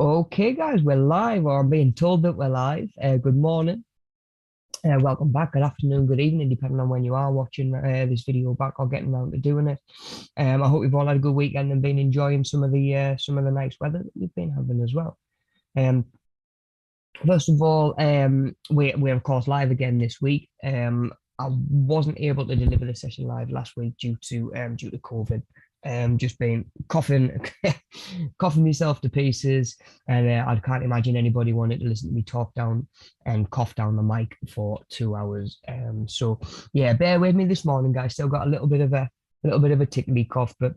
Okay, guys, we're live, or I'm being told that we're live. Good morning, welcome back. Good afternoon, good evening, depending on when you are watching this video back or getting around to doing it. I hope you've all had a good weekend and been enjoying some of the nice weather that we've been having as well. Um, First of all, we're of course live again this week. I wasn't able to deliver the session live last week due to COVID. Just been coughing, coughing myself to pieces, and I can't imagine anybody wanted to listen to me talk down and cough down the mic for 2 hours. So yeah, bear with me this morning, guys. Still got a little bit of a tickly cough, but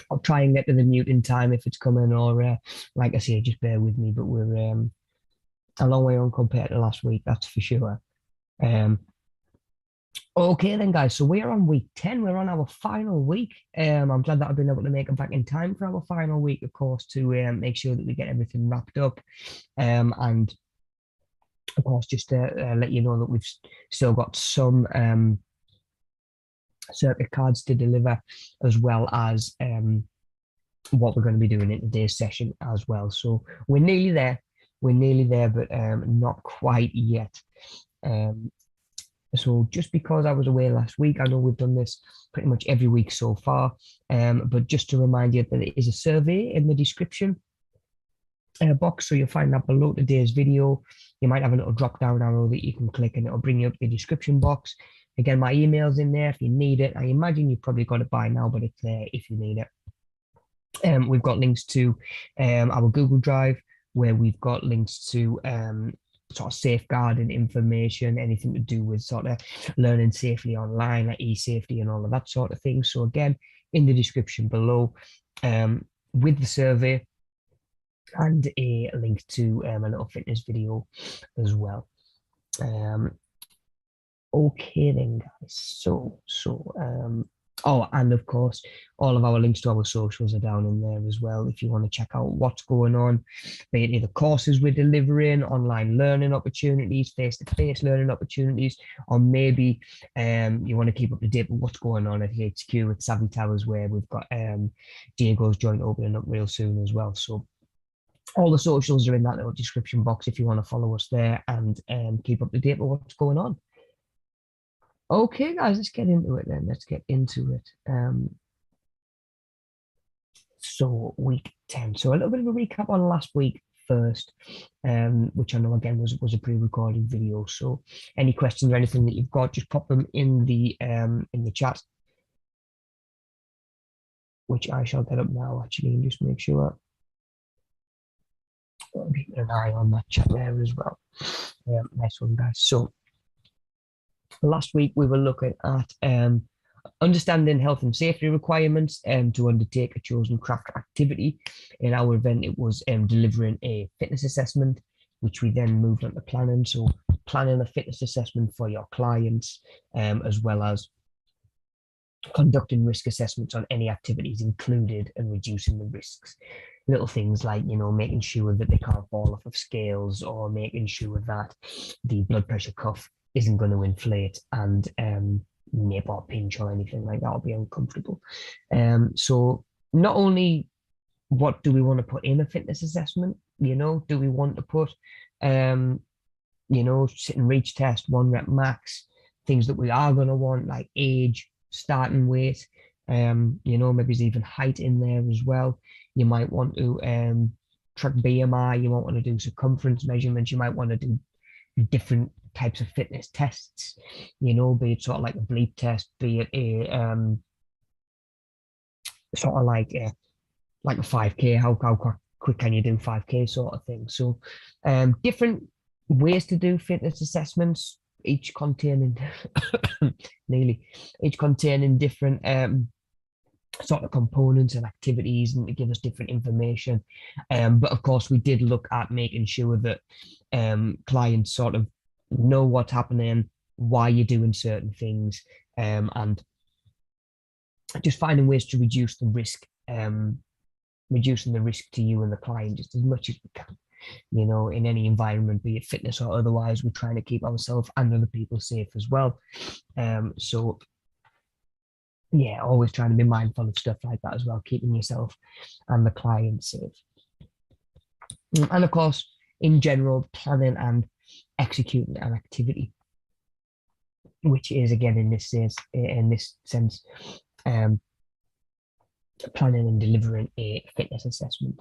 I'll try and get to the mute in time if it's coming. Or like I say, just bear with me. But we're a long way on compared to last week, that's for sure. Um, okay then, guys. So we are on week 10. We're on our final week. I'm glad that I've been able to make it back in time for our final week, of course, to make sure that we get everything wrapped up. And of course, just to let you know that we've still got some circuit cards to deliver, as well as what we're going to be doing in today's session as well. So we're nearly there. We're nearly there, but not quite yet. So just because I was away last week, I know we've done this pretty much every week so far, but just to remind you that there is a survey in the description box, so you'll find that below today's video. You might have a little drop down arrow that you can click and it'll bring you up the description box. Again, my email's in there if you need it. I imagine you've probably got it by now, but it's there if you need it. We've got links to our Google Drive, where we've got links to sort of safeguarding information, anything to do with sort of learning safely online, like e-safety and all of that sort of thing. So again, in the description below, with the survey and a link to a little fitness video as well. Okay then, guys. Oh, and of course, all of our links to our socials are down in there as well. If you want to check out what's going on, be it either courses we're delivering, online learning opportunities, face-to-face learning opportunities, or maybe you want to keep up to date with what's going on at HQ at Savvy Towers, where we've got Diego's joint opening up real soon as well. So all the socials are in that little description box if you want to follow us there and keep up to date with what's going on. Okay, guys, let's get into it then. Let's get into it. So week 10. So a little bit of a recap on last week first, which I know again was a pre-recorded video. So any questions or anything that you've got, just pop them in the chat, which I shall get up now actually, and just make sure I'm keeping an eye on that chat there as well. Nice one, guys. So last week we were looking at understanding health and safety requirements to undertake a chosen craft activity. In our event, it was delivering a fitness assessment, which we then moved on to planning. So planning a fitness assessment for your clients, as well as conducting risk assessments on any activities included and reducing the risks. Little things like, making sure that they can't fall off of scales, or making sure that the blood pressure cuff isn't going to inflate and nip or pinch or anything like that, or be uncomfortable. So not only what do we want to put in a fitness assessment, do we want to put, sit and reach test, 1 rep max, things that we are going to want, like age, starting weight, maybe there's even height in there as well. You might want to track BMI, you might want to do circumference measurements, you might want to do different types of fitness tests, be it sort of like a bleep test, be it a sort of like a 5K, how quick can you do 5K sort of thing. So different ways to do fitness assessments, each containing different sort of components and activities, and to give us different information. But of course, we did look at making sure that clients sort of know what's happening, why you're doing certain things, and just finding ways to reduce the risk, reducing the risk to you and the client just as much as we can. In any environment, be it fitness or otherwise, we're trying to keep ourselves and other people safe as well. So yeah, always trying to be mindful of stuff like that as well, keeping yourself and the client safe. And of course, in general, planning and executing an activity, which is again in this sense, um, planning and delivering a fitness assessment.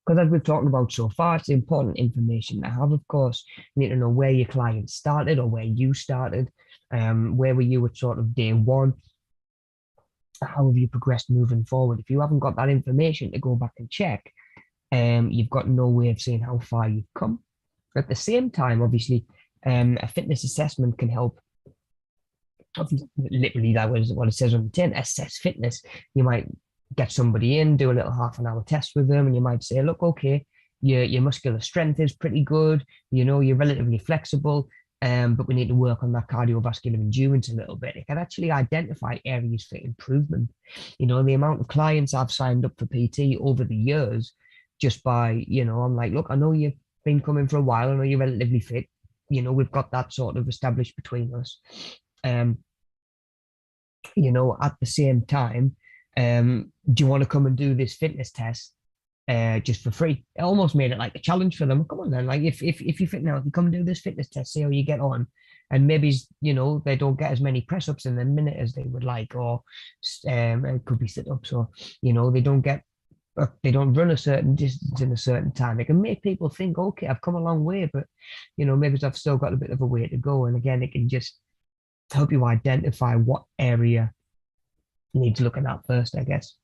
Because as we've talked about so far, it's important information to have. Of course, you need to know where your client started or where you started. Where were you at sort of day one? How have you progressed moving forward? If you haven't got that information to go back and check, you've got no way of seeing how far you've come. At the same time, obviously, a fitness assessment can help. Literally, that was what it says on the tin, assess fitness. You might get somebody in, do a little half an hour test with them, and you might say, look, okay, your muscular strength is pretty good, you're relatively flexible, but we need to work on that cardiovascular endurance a little bit. It can actually identify areas for improvement. The amount of clients I've signed up for PT over the years, just by, I'm like, look, I know you've been coming for a while, I know you're relatively fit, we've got that sort of established between us. Um, at the same time, do you want to come and do this fitness test just for free? It almost made it like a challenge for them. Come on then, like if you fit now, if you come and do this fitness test, see how you get on. And maybe, they don't get as many press ups in a minute as they would like, or it could be sit ups, or, they don't run a certain distance in a certain time. It can make people think, okay, I've come a long way, but, maybe I've still got a bit of a way to go. And again, it can just help you identify what area needs looking at first, I guess.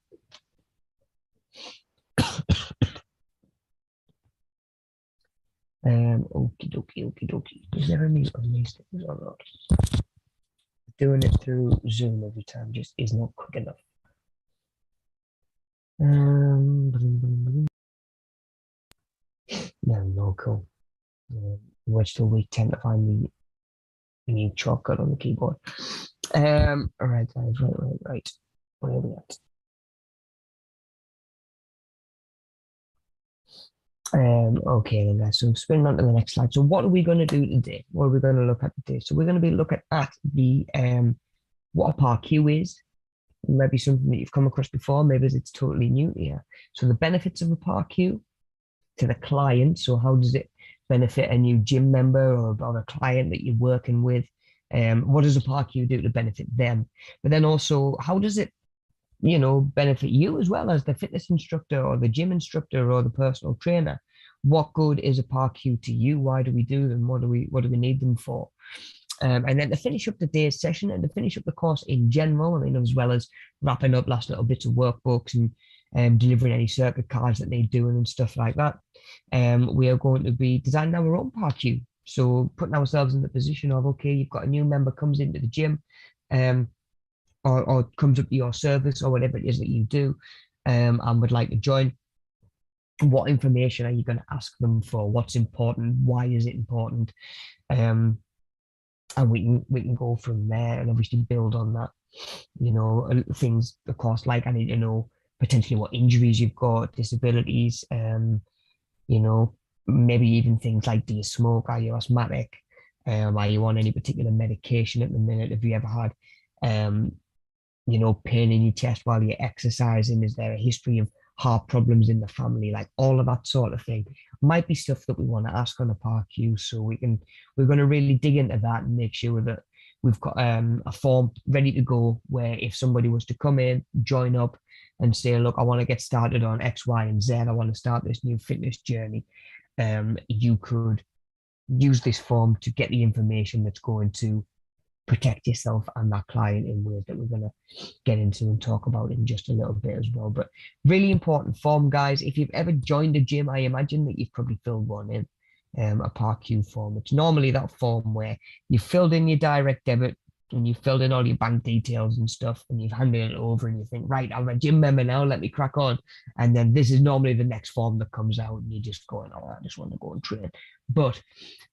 Okie dokie, okie dokie. Is there a mute on these things or not? Doing it through Zoom every time just is not quick enough. No, cool. We're still week 10 to find the new shortcut on the keyboard. All right, guys, right. Where are we at? Okay then guys, so spinning on to the next slide. So what are we going to do today? What are we going to look at today? So we're going to be looking at the what a PAR-Q is. Maybe something that you've come across before, maybe it's totally new to you. So the benefits of a PAR-Q to the client. So how does it benefit a new gym member or a client that you're working with? What does a PAR-Q do to benefit them? But then also, how does it benefit you as well as the fitness instructor or the gym instructor or the personal trainer? What good is a PAR-Q to you? Why do we do them? What do we need them for? And then to finish up the day's session and to finish up the course in general, I mean, as well as wrapping up last little bits of workbooks and delivering any circuit cards that they're doing and stuff like that, we are going to be designing our own PAR-Q. So putting ourselves in the position of, okay, you've got a new member comes into the gym, or comes up to your service or whatever it is that you do, and would like to join. What information are you going to ask them for? What's important? Why is it important? And we can go from there and obviously build on that. Things, of course, like I need to know potentially what injuries you've got, disabilities, maybe even things like, do you smoke? Are you asthmatic? Are you on any particular medication at the minute? Have you ever had pain in your chest while you're exercising? Is there a history of heart problems in the family? Like all of that sort of thing might be stuff that we want to ask on a PAR-Q. So we're going to really dig into that and make sure that we've got a form ready to go where if somebody was to come in, join up and say, look, I want to get started on X, Y, and Z. I want to start this new fitness journey. You could use this form to get the information that's going to protect yourself and that client in ways that we're going to get into and talk about in just a little bit as well. But really important form, guys. If you've ever joined a gym, I imagine that you've probably filled one in, a PAR-Q form. It's normally that form where you filled in your direct debit and you filled in all your bank details and stuff, and you've handed it over and you think, right, I'm a gym member now, let me crack on. And then this is normally the next form that comes out and you're just going, oh, I just want to go and train. But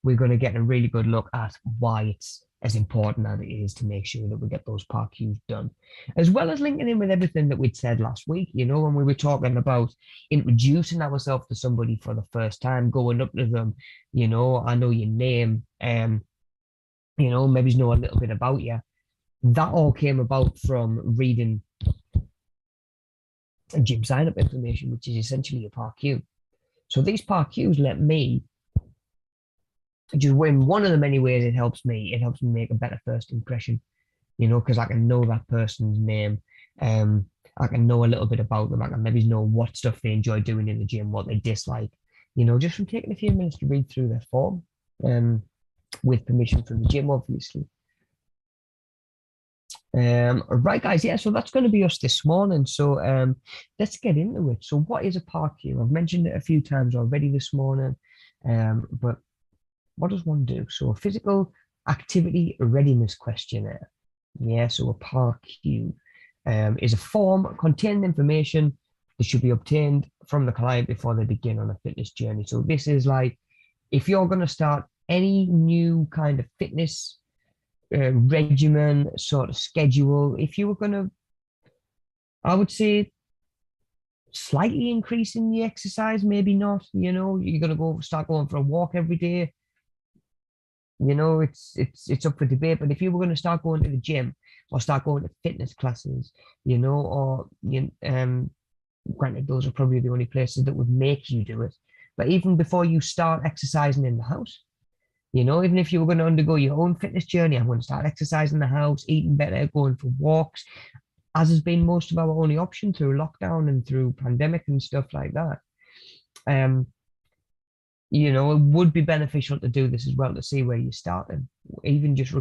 we're going to get a really good look at why it's as important as it is to make sure that we get those PAR-Qs done, as well as linking in with everything that we'd said last week, when we were talking about introducing ourselves to somebody for the first time, going up to them, I know your name, maybe know a little bit about you. That all came about from reading gym sign up information, which is essentially a PARQ. So these PARQs let me just in one of the many ways it helps me make a better first impression, because I can know that person's name. Um, I can know a little bit about them. I can maybe know what stuff they enjoy doing in the gym, what they dislike, just from taking a few minutes to read through their form, with permission from the gym, obviously. Right, guys, yeah, so that's going to be us this morning. So let's get into it. So what is a PARQ? I've mentioned it a few times already this morning, but what does one do? So a physical activity readiness questionnaire. Yeah, so a PARQ is a form containing information that should be obtained from the client before they begin on a fitness journey. So this is like if you're going to start any new kind of fitness regimen, sort of schedule, if you were going to, I would say, slightly increasing the exercise, maybe not, you're going to start going for a walk every day. It's up for debate. But if you were going to start going to the gym or start going to fitness classes, or granted, those are probably the only places that would make you do it. But even before you start exercising in the house, even if you were going to undergo your own fitness journey, I'm going to start exercising in the house, eating better, going for walks, as has been most of our only option through lockdown and through pandemic and stuff like that. It would be beneficial to do this as well to see where you're starting. Even just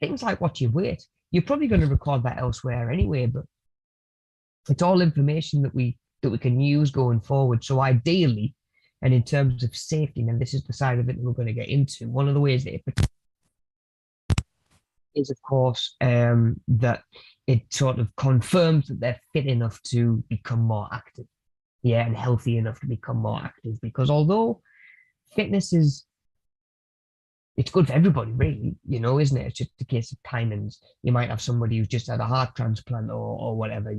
things like what you weight. You're probably going to record that elsewhere anyway, but it's all information that we can use going forward. So ideally, and in terms of safety, and this is the side of it that we're going to get into, one of the ways that it is, of course, that it sort of confirms that they're fit enough to become more active, yeah, and healthy enough to become more active. Because although fitness it's good for everybody, really, isn't it? It's just a case of timings. You might have somebody who's just had a heart transplant or whatever,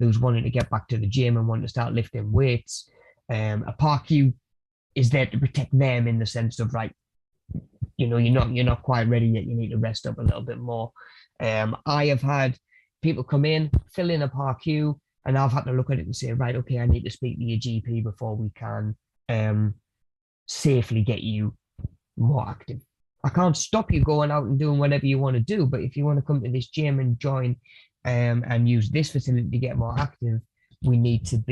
who's wanting to get back to the gym and want to start lifting weights. A PARQ is there to protect them in the sense of like, you're not quite ready yet. You need to rest up a little bit more. I have had people come in, fill in a PARQ, and I've had to look at it and say, right, okay, I need to speak to your GP before we can safely get you more active. I can't stop you going out and doing whatever you want to do, but if you want to come to this gym and join and use this facility to get more active, we need to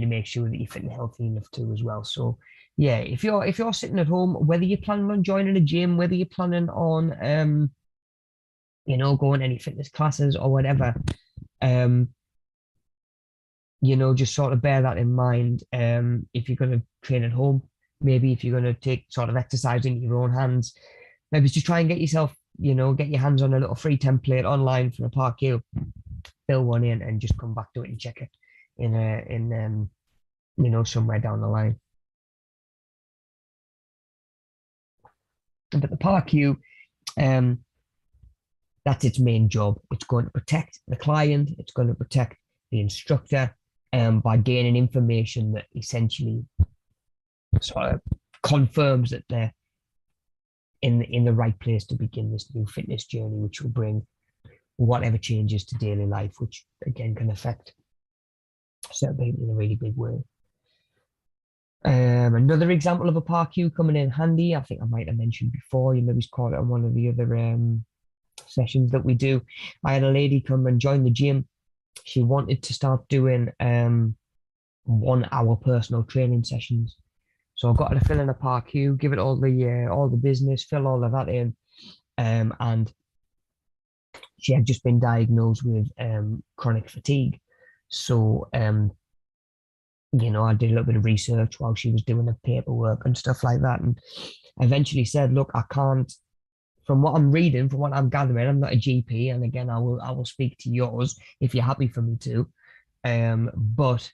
make sure that you're fit and healthy enough too as well. So yeah, if you're sitting at home, whether you're planning on joining a gym, whether you're planning on going to any fitness classes or whatever, just sort of bear that in mind. If you're going to train at home, maybe if you're going to take sort of exercise into your own hands, maybe just try and get yourself, get your hands on a little free template online for a PARQ, fill one in and just come back to it and check it in somewhere down the line. But the PARQ, that's its main job. It's going to protect the client. It's going to protect the instructor by gaining information that essentially sort of confirms that they're in the right place to begin this new fitness journey, which will bring whatever changes to daily life, which again can affect certain people in a really big way. Another example of a PARQ coming in handy, I think I might have mentioned before, you maybe caught it on one of the other sessions that we do. I had a lady come and join the gym. She wanted to start doing 1 hour personal training sessions. So I got her to fill in a PARQ, give it all the business, fill all of that in, and she had just been diagnosed with chronic fatigue. So I did a little bit of research while she was doing the paperwork and stuff like that, and eventually said, look, I can't. From what I'm reading, from what I'm gathering, I'm not a GP, and again, I will speak to yours if you're happy for me to. But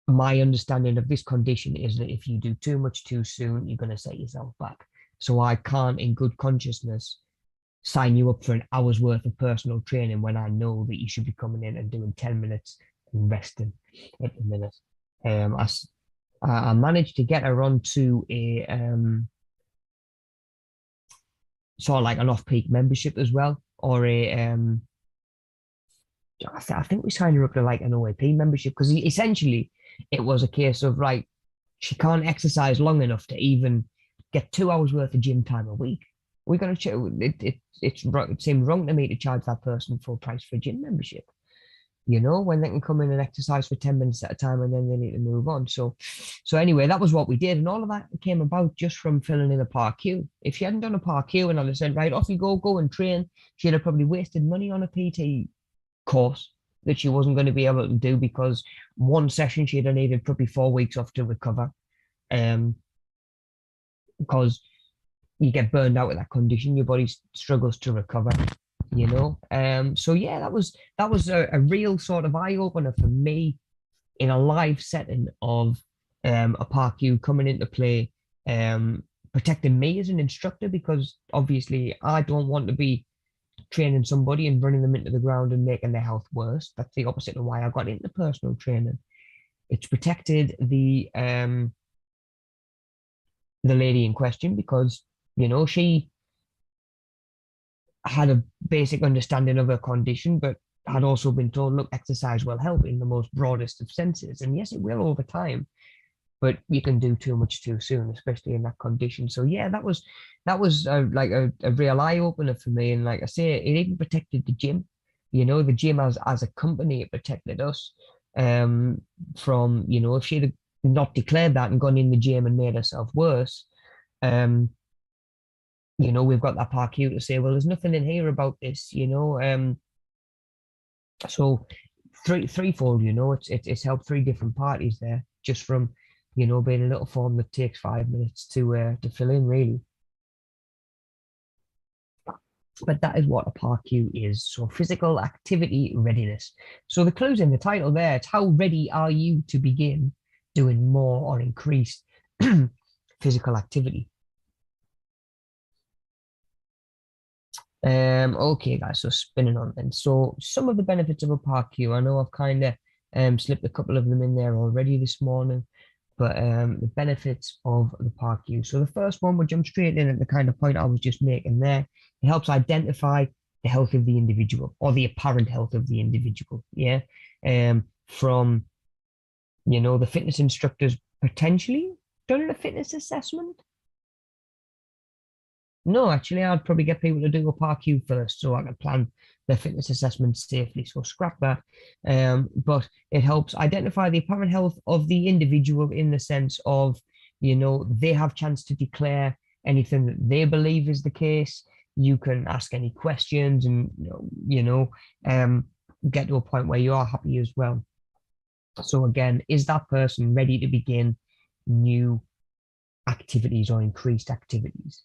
my understanding of this condition is that if you do too much too soon, you're going to set yourself back. So I can't, in good consciousness, sign you up for an hour's worth of personal training when I know that you should be coming in and doing 10 minutes and resting at the minute. I managed to get her onto a sort of like an off-peak membership as well, or a I think we signed her up to like an OAP membership because essentially it was a case of like she can't exercise long enough to even get 2 hours worth of gym time a week. We're gonna it seems wrong to me to charge that person full price for a gym membership. When they can come in and exercise for 10 minutes at a time and then they need to move on. So anyway, that was what we did. And all of that came about just from filling in a park queue. If she hadn't done a park queue and I'd have said, right, off you go and train, she'd have probably wasted money on a PT course that she wasn't going to be able to do because one session she'd have needed probably 4 weeks off to recover. Because you get burned out with that condition, your body struggles to recover. So yeah, that was a real sort of eye opener for me in a live setting of a park queue coming into play, protecting me as an instructor because obviously I don't want to be training somebody and running them into the ground and making their health worse. That's the opposite of why I got into personal training. It's protected the lady in question because she had a basic understanding of her condition, but had also been told, look, exercise will help in the most broadest of senses. And yes, it will over time, but you can do too much too soon, especially in that condition. So yeah, that was like a real eye opener for me. And like I say, it even protected the gym. The gym as a company, it protected us from if she'd have not declared that and gone in the gym and made herself worse. We've got that park queue to say, well, there's nothing in here about this. So threefold. It's helped three different parties there just from being a little form that takes 5 minutes to fill in, really. But that is what a park queue is. So physical activity readiness. So the clue's in the title there. It's how ready are you to begin doing more or increased physical activity. Okay, guys, so spinning on then. So some of the benefits of a park queue. I know I've kind of slipped a couple of them in there already this morning, but the benefits of the park queue. So the first one, we'll jump straight in at the kind of point I was just making there. It helps identify the health of the individual or the apparent health of the individual. Yeah. From the fitness instructors potentially done a fitness assessment. No, actually, I'd probably get people to do a park queue first so I can plan their fitness assessment safely. So scrap that. But it helps identify the apparent health of the individual in the sense of, they have chance to declare anything that they believe is the case. You can ask any questions and, get to a point where you are happy as well. So again, is that person ready to begin new activities or increased activities?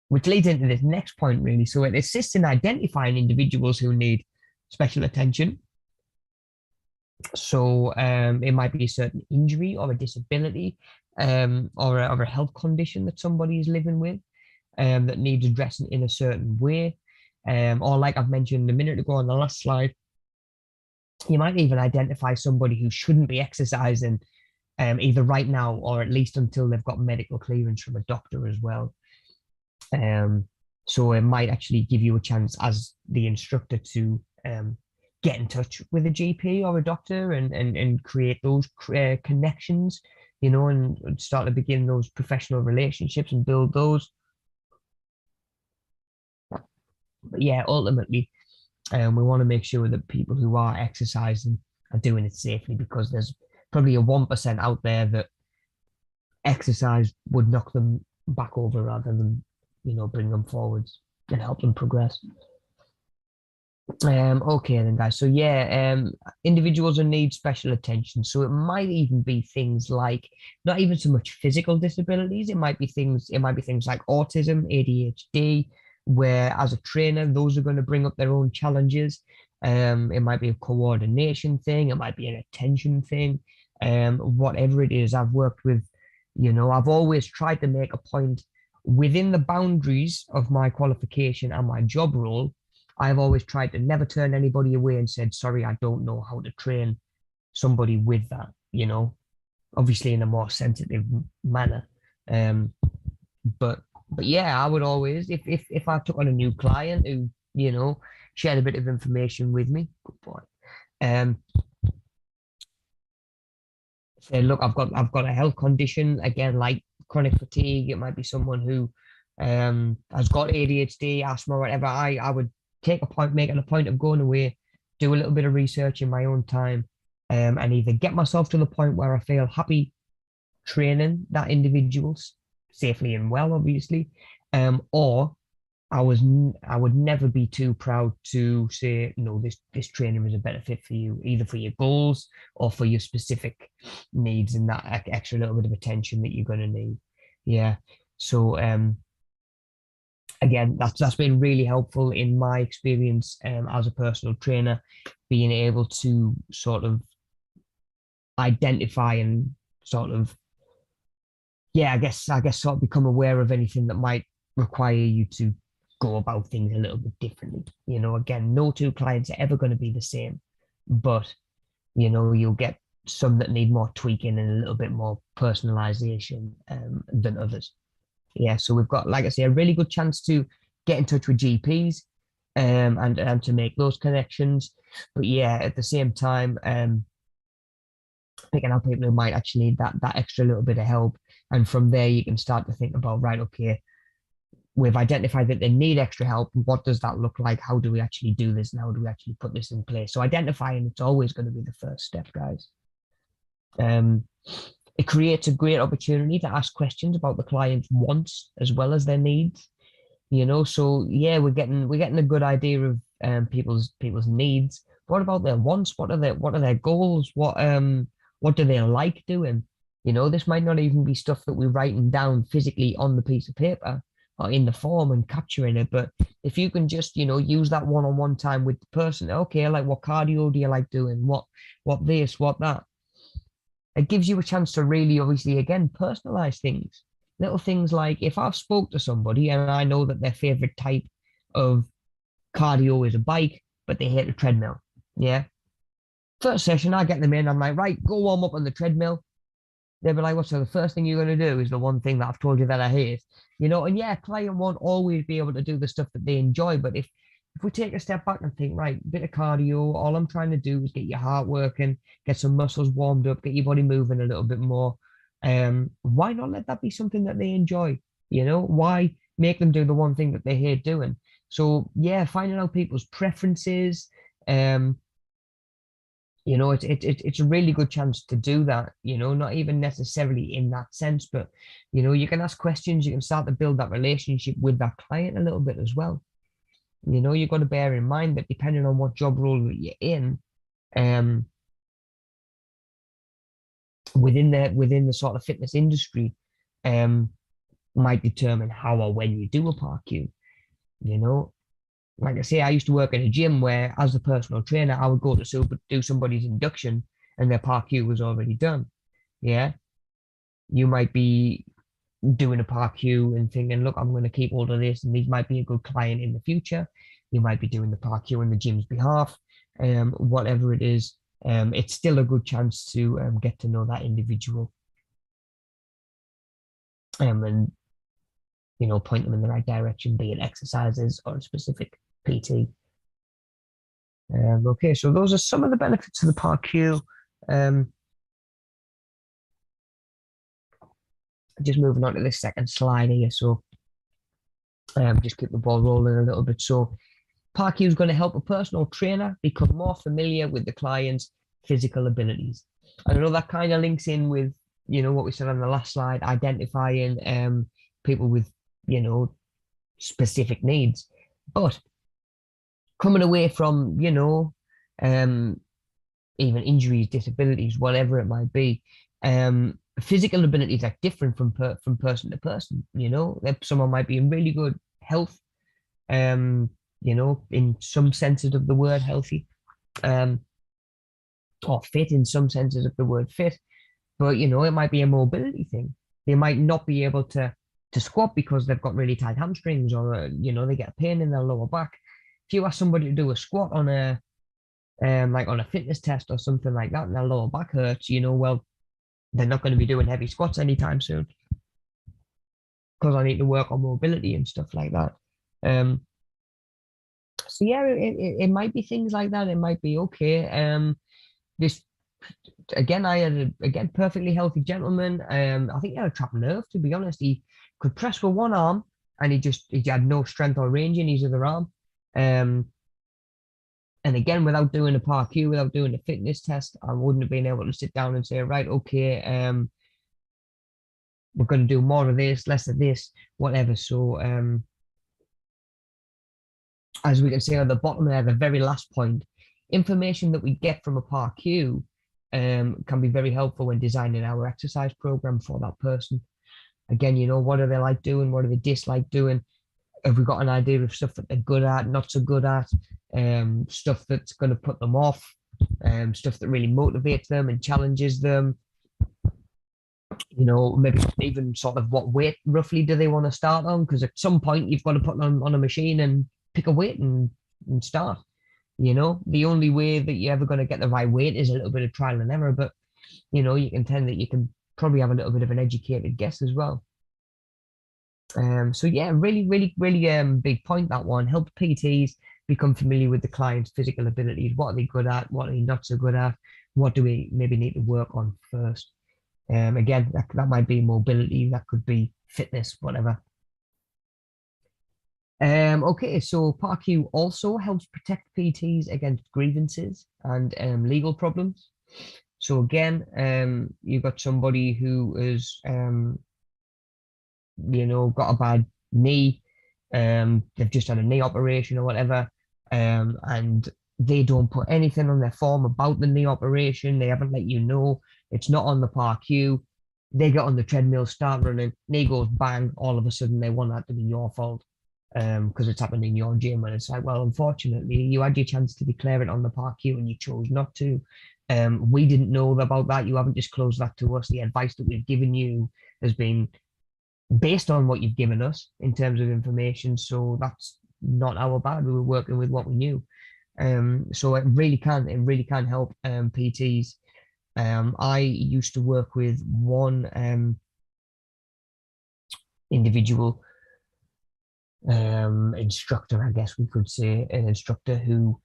Which leads into this next point, really. So it assists in identifying individuals who need special attention. So it might be a certain injury or a disability or a health condition that somebody is living with that needs addressing in a certain way. Or like I've mentioned a minute ago on the last slide, you might even identify somebody who shouldn't be exercising either right now or at least until they've got medical clearance from a doctor as well. So it might actually give you a chance as the instructor to get in touch with a GP or a doctor and create those connections, and start to begin those professional relationships and build those. But yeah, ultimately, we want to make sure that people who are exercising are doing it safely because there's probably a 1% out there that exercise would knock them back over rather than bring them forwards and help them progress. Okay then, guys, so yeah, individuals who need special attention, so it might even be things like not even so much physical disabilities, it might be things like autism, ADHD, where as a trainer those are going to bring up their own challenges. It might be a coordination thing, it might be an attention thing, whatever it is. I've worked with, I've always tried to make a point within the boundaries of my qualification and my job role. I've always tried to never turn anybody away and said, sorry, I don't know how to train somebody with that, obviously in a more sensitive manner. But yeah, I would always, if I took on a new client who, shared a bit of information with me. Good boy. Um, Said, look, I've got a health condition again, like chronic fatigue. It might be someone who has got ADHD, asthma, whatever. I would make it a point of going away, do a little bit of research in my own time, and either get myself to the point where I feel happy training that individual safely and well, obviously, or I would never be too proud to say, no, this trainer is a better fit for you, either for your goals or for your specific needs and that extra little bit of attention that you're going to need. Yeah. So again, that's been really helpful in my experience as a personal trainer, being able to sort of identify and sort of, yeah, I guess sort of become aware of anything that might require you to go about things a little bit differently. Again, no two clients are ever going to be the same, but you'll get some that need more tweaking and a little bit more personalization than others. Yeah, so we've got, like I say, a really good chance to get in touch with GPs and to make those connections. But yeah, at the same time, picking out people who might actually need that extra little bit of help. And from there, you can start to think about, right, okay, we've identified that they need extra help. What does that look like? How do we actually do this? And how do we actually put this in place? So identifying it's always going to be the first step, guys. It creates a great opportunity to ask questions about the client's wants as well as their needs. So yeah, we're getting a good idea of people's needs. What about their wants? What are their goals? What do they like doing? This might not even be stuff that we're writing down physically on the piece of paper or in the form and capturing it. But if you can just, use that one-on-one time with the person, okay, like what cardio do you like doing? What this, what that? It gives you a chance to really, obviously, again, personalize things. Little things like if I've spoke to somebody and I know that their favorite type of cardio is a bike, but they hate a treadmill. Yeah. First session, I get them in. I'm like, right, go warm up on the treadmill. They'll be like, "What? So the first thing you're going to do is the one thing that I've told you that I hate, And yeah, client won't always be able to do the stuff that they enjoy, but if we take a step back and think, right, bit of cardio, all I'm trying to do is get your heart working, get some muscles warmed up, get your body moving a little bit more. Why not let that be something that they enjoy? Why make them do the one thing that they hate doing? So yeah, finding out people's preferences, it's a really good chance to do that, not even necessarily in that sense, but you can ask questions, you can start to build that relationship with that client a little bit as well. You've got to bear in mind that depending on what job role that you're in, within the sort of fitness industry, might determine how or when you do a PARQ. Like I say, I used to work in a gym where, as a personal trainer, I would go to do somebody's induction and their PARQ was already done. Yeah, you might be doing a PARQ and thinking, look, I'm going to keep hold of this, and these might be a good client in the future. You might be doing the PARQ on the gym's behalf, whatever it is. It's still a good chance to get to know that individual, and point them in the right direction, be it exercises or a specific PT. Okay, so those are some of the benefits of the PARQ. Just moving on to this second slide here. So just keep the ball rolling a little bit. So PARQ is going to help a personal trainer become more familiar with the client's physical abilities. I know that kind of links in with, what we said on the last slide, identifying people with, specific needs. But coming away from, even injuries, disabilities, whatever it might be, physical abilities are different from person to person. Someone might be in really good health, in some senses of the word healthy, or fit in some senses of the word fit, but it might be a mobility thing. They might not be able to squat because they've got really tight hamstrings, or they get a pain in their lower back. If you ask somebody to do a squat on a like on a fitness test or something like that, and their lower back hurts, well, they're not going to be doing heavy squats anytime soon because I need to work on mobility and stuff like that. So yeah, it might be things like that. It might be okay. This again, I had again perfectly healthy gentleman. I think he had a trapped nerve. To be honest, he could press with one arm, and he had no strength or range in his other arm. Um, and again, without doing a PAR-Q, without doing a fitness test, I wouldn't have been able to sit down and say, right, okay, we're going to do more of this, less of this, whatever. So, as we can see on the bottom there, the very last point, information that we get from a PAR-Q can be very helpful when designing our exercise program for that person. Again, what are they like doing? What do they dislike doing? Have we got an idea of stuff that they're good at, not so good at, stuff that's going to put them off, stuff that really motivates them and challenges them? Maybe even sort of what weight roughly do they want to start on? Because at some point you've got to put them on a machine and pick a weight and start. The only way that you're ever going to get the right weight is a little bit of trial and error, but you can tend that you can probably have a little bit of an educated guess as well. So yeah, really, really, really big point, that one. Help PTs become familiar with the client's physical abilities. What are they good at? What are they not so good at? What do we maybe need to work on first? Again, that might be mobility, that could be fitness, whatever. Okay, so PAR-Q also helps protect PTs against grievances and legal problems. So again, you've got somebody who is got a bad knee, they've just had a knee operation or whatever, and they don't put anything on their form about the knee operation. They haven't let you know. It's not on the PAR-Q. They get on the treadmill, start running, knee goes bang. All of a sudden, they want that to be your fault because it's happened in your gym. And it's like, well, unfortunately, you had your chance to declare it on the PAR-Q and you chose not to. We didn't know about that. You haven't disclosed that to us. The advice that we've given you has been based on what you've given us in terms of information. So that's not our bad. We were working with what we knew. So it really can help PTs. I used to work with one individual instructor, I guess we could say, an instructor who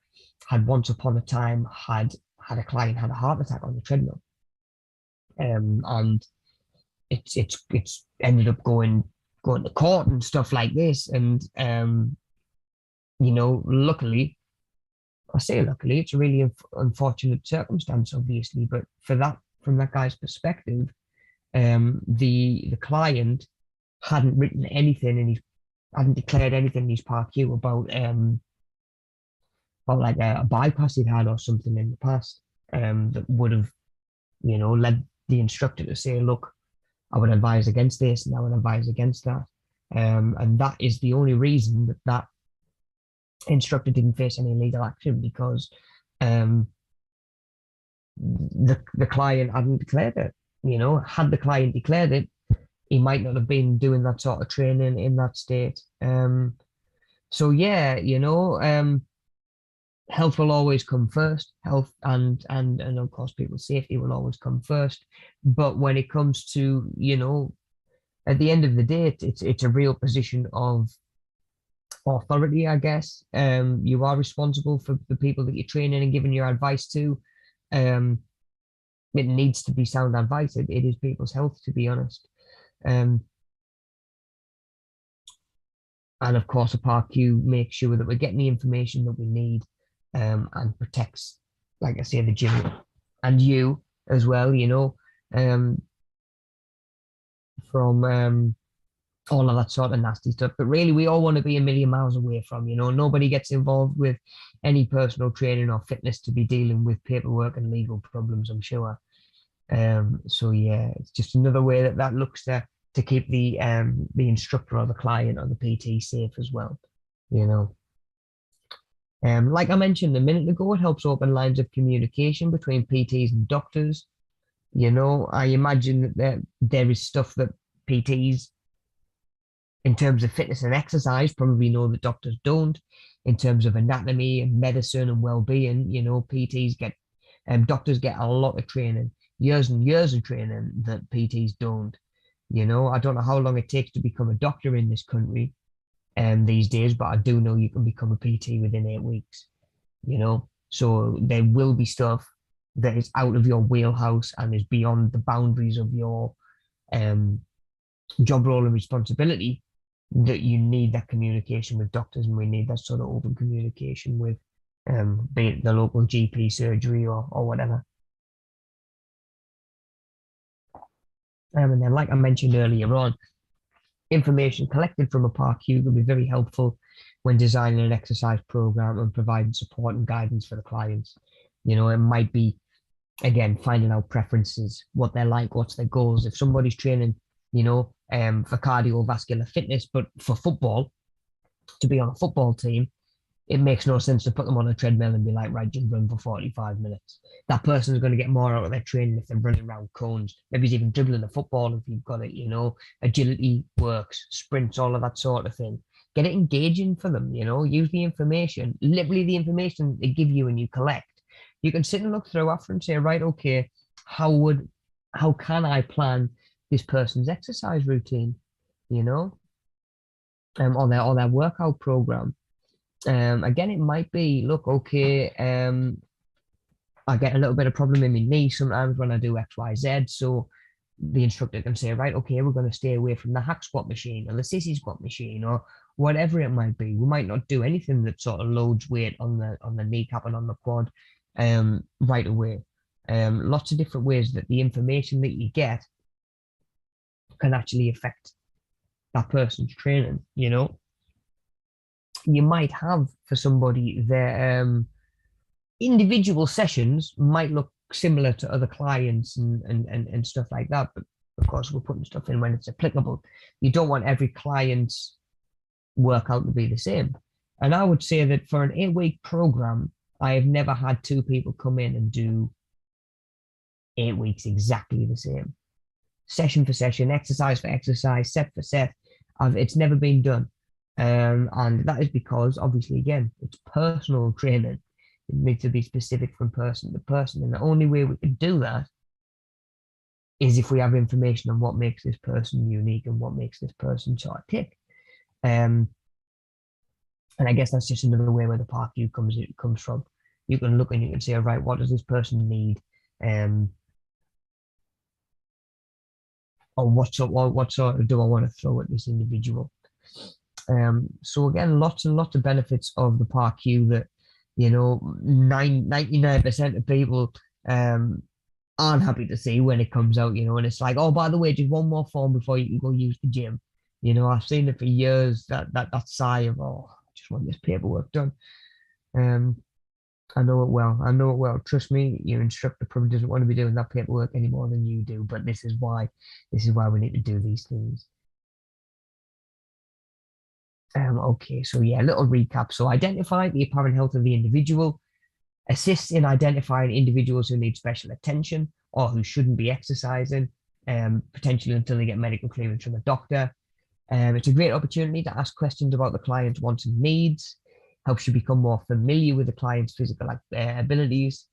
had once upon a time had a client had a heart attack on the treadmill, and it's ended up going to court and stuff like this. And luckily, I say luckily, it's a really unfortunate circumstance, obviously, but from that guy's perspective, the client hadn't written anything and he hadn't declared anything in his PAR-Q about like a bypass he'd had or something in the past, that would have led the instructor to say, look, I would advise against this and I would advise against that. And that is the only reason that instructor didn't face any legal action, because the client hadn't declared it. Had the client declared it, he might not have been doing that sort of training in that state. So yeah, health will always come first. Health and of course people's safety will always come first. But when it comes to, at the end of the day, it's a real position of authority, I guess. You are responsible for the people that you're training and giving your advice to. It needs to be sound advice. It is people's health, to be honest. And of course, a PAR-Q makes sure that we're getting the information that we need, and protects, like I say, the gym and you as well, from all of that sort of nasty stuff. But really, we all want to be a million miles away from, nobody gets involved with any personal training or fitness to be dealing with paperwork and legal problems, I'm sure. So yeah, it's just another way that looks to keep the instructor or the client or the PT safe as well, Like I mentioned a minute ago, it helps open lines of communication between PTs and doctors. I imagine that there is stuff that PTs, in terms of fitness and exercise, probably know that doctors don't. In terms of anatomy and medicine and well-being, PTs get, doctors get a lot of training, years and years of training that PTs don't. I don't know how long it takes to become a doctor in this country, these days, but I do know you can become a PT within 8 weeks, you know. So there will be stuff that is out of your wheelhouse and is beyond the boundaries of your um, job role and responsibility, that you need that communication with doctors, and we need that sort of open communication with be it the local GP surgery or whatever. And then, like I mentioned earlier on, information collected from a PARQ can be very helpful when designing an exercise program and providing support and guidance for the clients. You know, it might be, again, finding out preferences, what they're like, what's their goals. If somebody's training, for cardiovascular fitness, but for football, to be on a football team, it makes no sense to put them on a treadmill and be like, right, just run for 45 minutes. That person is going to get more out of their training if they're running around cones. Maybe it's even dribbling the football if you've got it, agility works, sprints, all of that sort of thing. Get it engaging for them, use the information, literally the information they give you and you collect. You can sit and look through after and say, right, okay, how can I plan this person's exercise routine, or their workout program. Again, it might be, look, okay, I get a little bit of problem in my knee sometimes when I do X, Y, Z. So the instructor can say, right, okay, we're going to stay away from the hack squat machine or the sissy squat machine or whatever it might be. We might not do anything that sort of loads weight on the kneecap and on the quad right away. Lots of different ways that the information that you get can actually affect that person's training, You might have for somebody their individual sessions might look similar to other clients and stuff like that, but of course we're putting stuff in when it's applicable. You don't want every client's workout to be the same. And I would say that for an 8-week program, I have never had 2 people come in and do 8 weeks exactly the same. Session for session, exercise for exercise, set for set. It's never been done. And that is because, obviously, again, it's personal training. It needs to be specific from person to person. And the only way we can do that is if we have information on what makes this person unique and what makes this person sort of tick. And I guess that's just another way where the PARQ comes from. You can look and you can say, right, what does this person need? Or what sort of do I want to throw at this individual? So again, lots and lots of benefits of the PARQ that, 99% of people aren't happy to see when it comes out, and it's like, oh, by the way, just one more form before you can go use the gym. I've seen it for years, that sigh of, oh, I just want this paperwork done. I know it well. Trust me, your instructor probably doesn't want to be doing that paperwork any more than you do, but this is why we need to do these things. Okay, so yeah, a little recap. So identify the apparent health of the individual, assists in identifying individuals who need special attention or who shouldn't be exercising, potentially until they get medical clearance from a doctor. It's a great opportunity to ask questions about the client's wants and needs, helps you become more familiar with the client's physical abilities,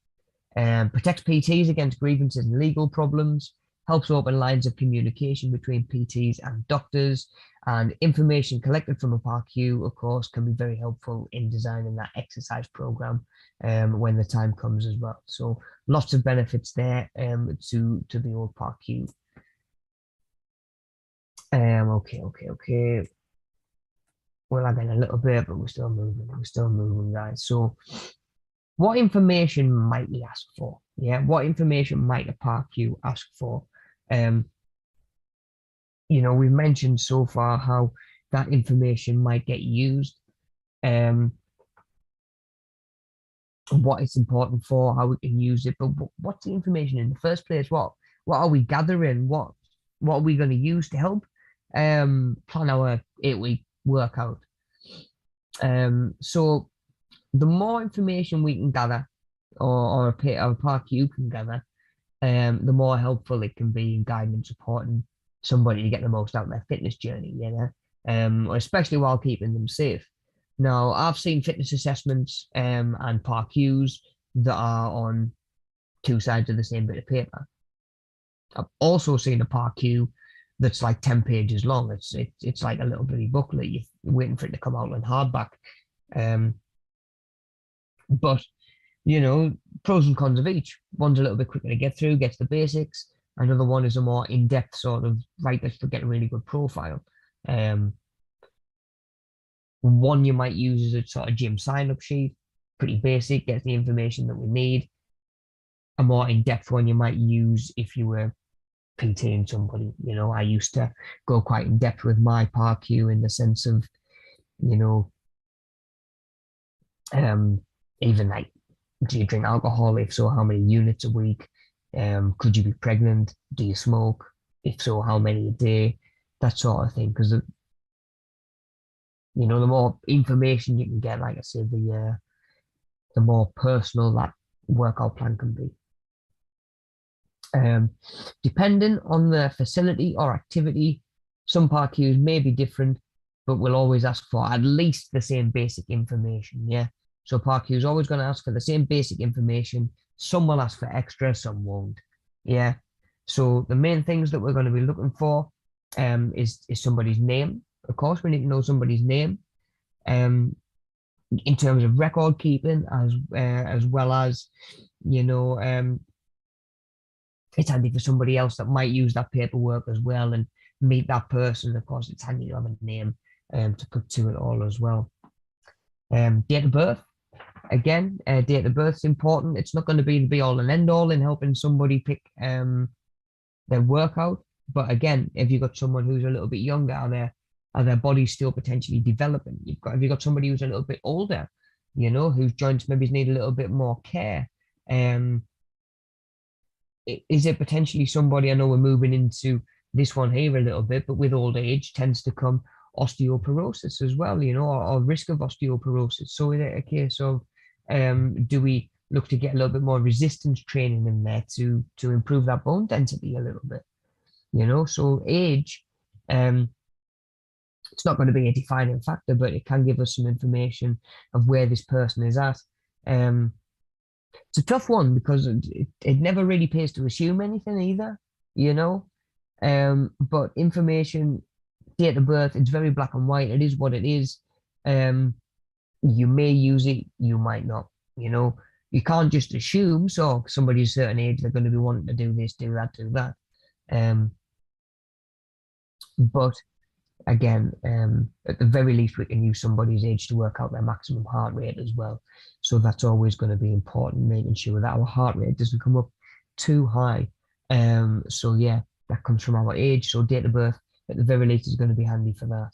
protects PTs against grievances and legal problems, helps open lines of communication between PTs and doctors, and information collected from a PARQ, of course, can be very helpful in designing that exercise program when the time comes as well. So lots of benefits there to the old PARQ. Okay. We're lagging a little bit, but we're still moving, guys. So what information might we ask for? Yeah, what information might a PARQ ask for? We've mentioned so far how that information might get used, what it's important for, how we can use it, but what's the information in the first place? What are we gathering? What are we going to use to help plan our 8-week workout? So the more information we can gather, or a PARQ can gather, the more helpful it can be in guiding and supporting somebody to get the most out of their fitness journey, especially while keeping them safe. Now, I've seen fitness assessments and PARQs that are on 2 sides of the same bit of paper. I've also seen a PARQ that's like 10 pages long. It's like a little bloody booklet. You're waiting for it to come out in hardback. Um, but you know, pros and cons of each. One's a little bit quicker to get through, gets the basics. Another one is a more in-depth sort of right to get a really good profile. Um, One you might use as a sort of gym sign-up sheet, pretty basic, gets the information that we need. A more in-depth one you might use if you were PTing somebody. You know, I used to go quite in depth with my PARQ in the sense of, you know, um, even like, do you drink alcohol? If so, how many units a week? Could you be pregnant? Do you smoke? If so, how many a day? That sort of thing. Because you know, the more information you can get, like I said, the more personal that workout plan can be. Um, Depending on the facility or activity, some PARQs may be different, but we'll always ask for at least the same basic information. Yeah. So PARQ is always going to ask for the same basic information. Some will ask for extra, some won't. Yeah. So the main things that we're going to be looking for is somebody's name. Of course, we need to know somebody's name. In terms of record keeping, as well as, you know, it's handy for somebody else that might use that paperwork as well and meet that person. Of course, it's handy to have a name to put to it all as well. Date of birth. Again, date of birth is important. It's not going to be the be all and end all in helping somebody pick their workout. But again, if you've got someone who's a little bit younger, are their bodies still potentially developing? Have you got somebody who's a little bit older, you know, whose joints maybe need a little bit more care? Is it potentially somebody? I know we're moving into this one here a little bit, but with old age tends to come osteoporosis as well, you know, or risk of osteoporosis. So is it a case of do we look to get a little bit more resistance training in there to improve that bone density a little bit, you know? So age, it's not going to be a defining factor, but it can give us some information of where this person is at. It's a tough one because it never really pays to assume anything either, you know. But information, date of birth, it's very black and white. It is what it is. You may use it, you might not. You know, you can't just assume. So somebody's a certain age, they're going to be wanting to do this, do that, do that. But again, at the very least, we can use somebody's age to work out their maximum heart rate as well. So that's always going to be important, making sure that our heart rate doesn't come up too high. So yeah, that comes from our age. So date of birth, at the very least, is going to be handy for that.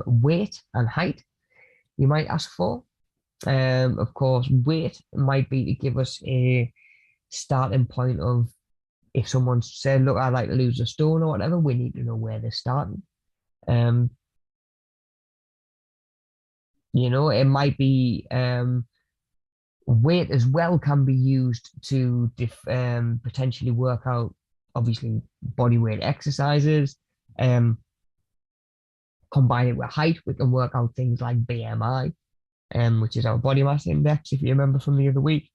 Weight and height, you might ask for. Of course, weight might be to give us a starting point of if someone said, look, I'd like to lose a stone or whatever, we need to know where they're starting. You know, it might be weight as well can be used to potentially work out, obviously, body weight exercises. Combine it with height, we can work out things like BMI, which is our body mass index, if you remember from the other week.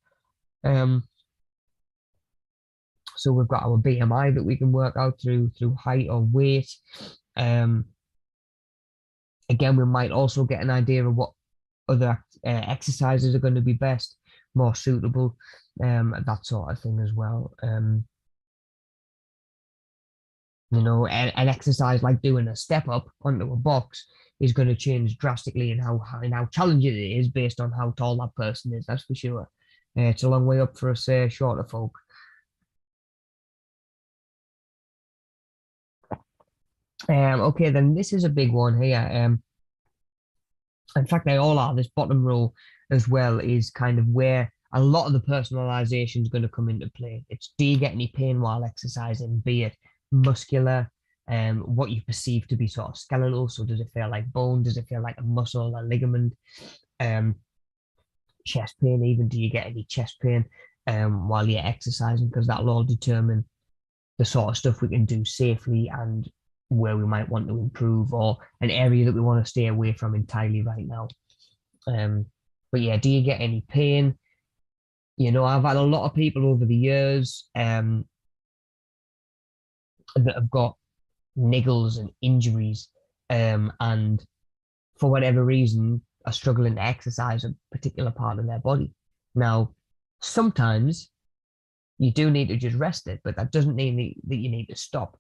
So we've got our BMI that we can work out through height or weight. Again, we might also get an idea of what other exercises are going to be best, more suitable, that sort of thing as well. You know, an exercise like doing a step up onto a box is going to change drastically in how challenging it is based on how tall that person is. That's for sure. It's a long way up for us shorter folk. Okay, then this is a big one here. In fact, they all are. This bottom row as well is kind of where a lot of the personalization is going to come into play. It's do you get any pain while exercising, be it muscular, what you perceive to be sort of skeletal. So does it feel like bone? Does it feel like a muscle, a ligament? Chest pain, even do you get any chest pain while you're exercising? Because that'll all determine the sort of stuff we can do safely and where we might want to improve or an area that we want to stay away from entirely right now. But yeah, do you get any pain? You know, I've had a lot of people over the years that have got niggles and injuries, and for whatever reason are struggling to exercise a particular part of their body. Now, sometimes you do need to just rest it, but that doesn't mean that you need to stop.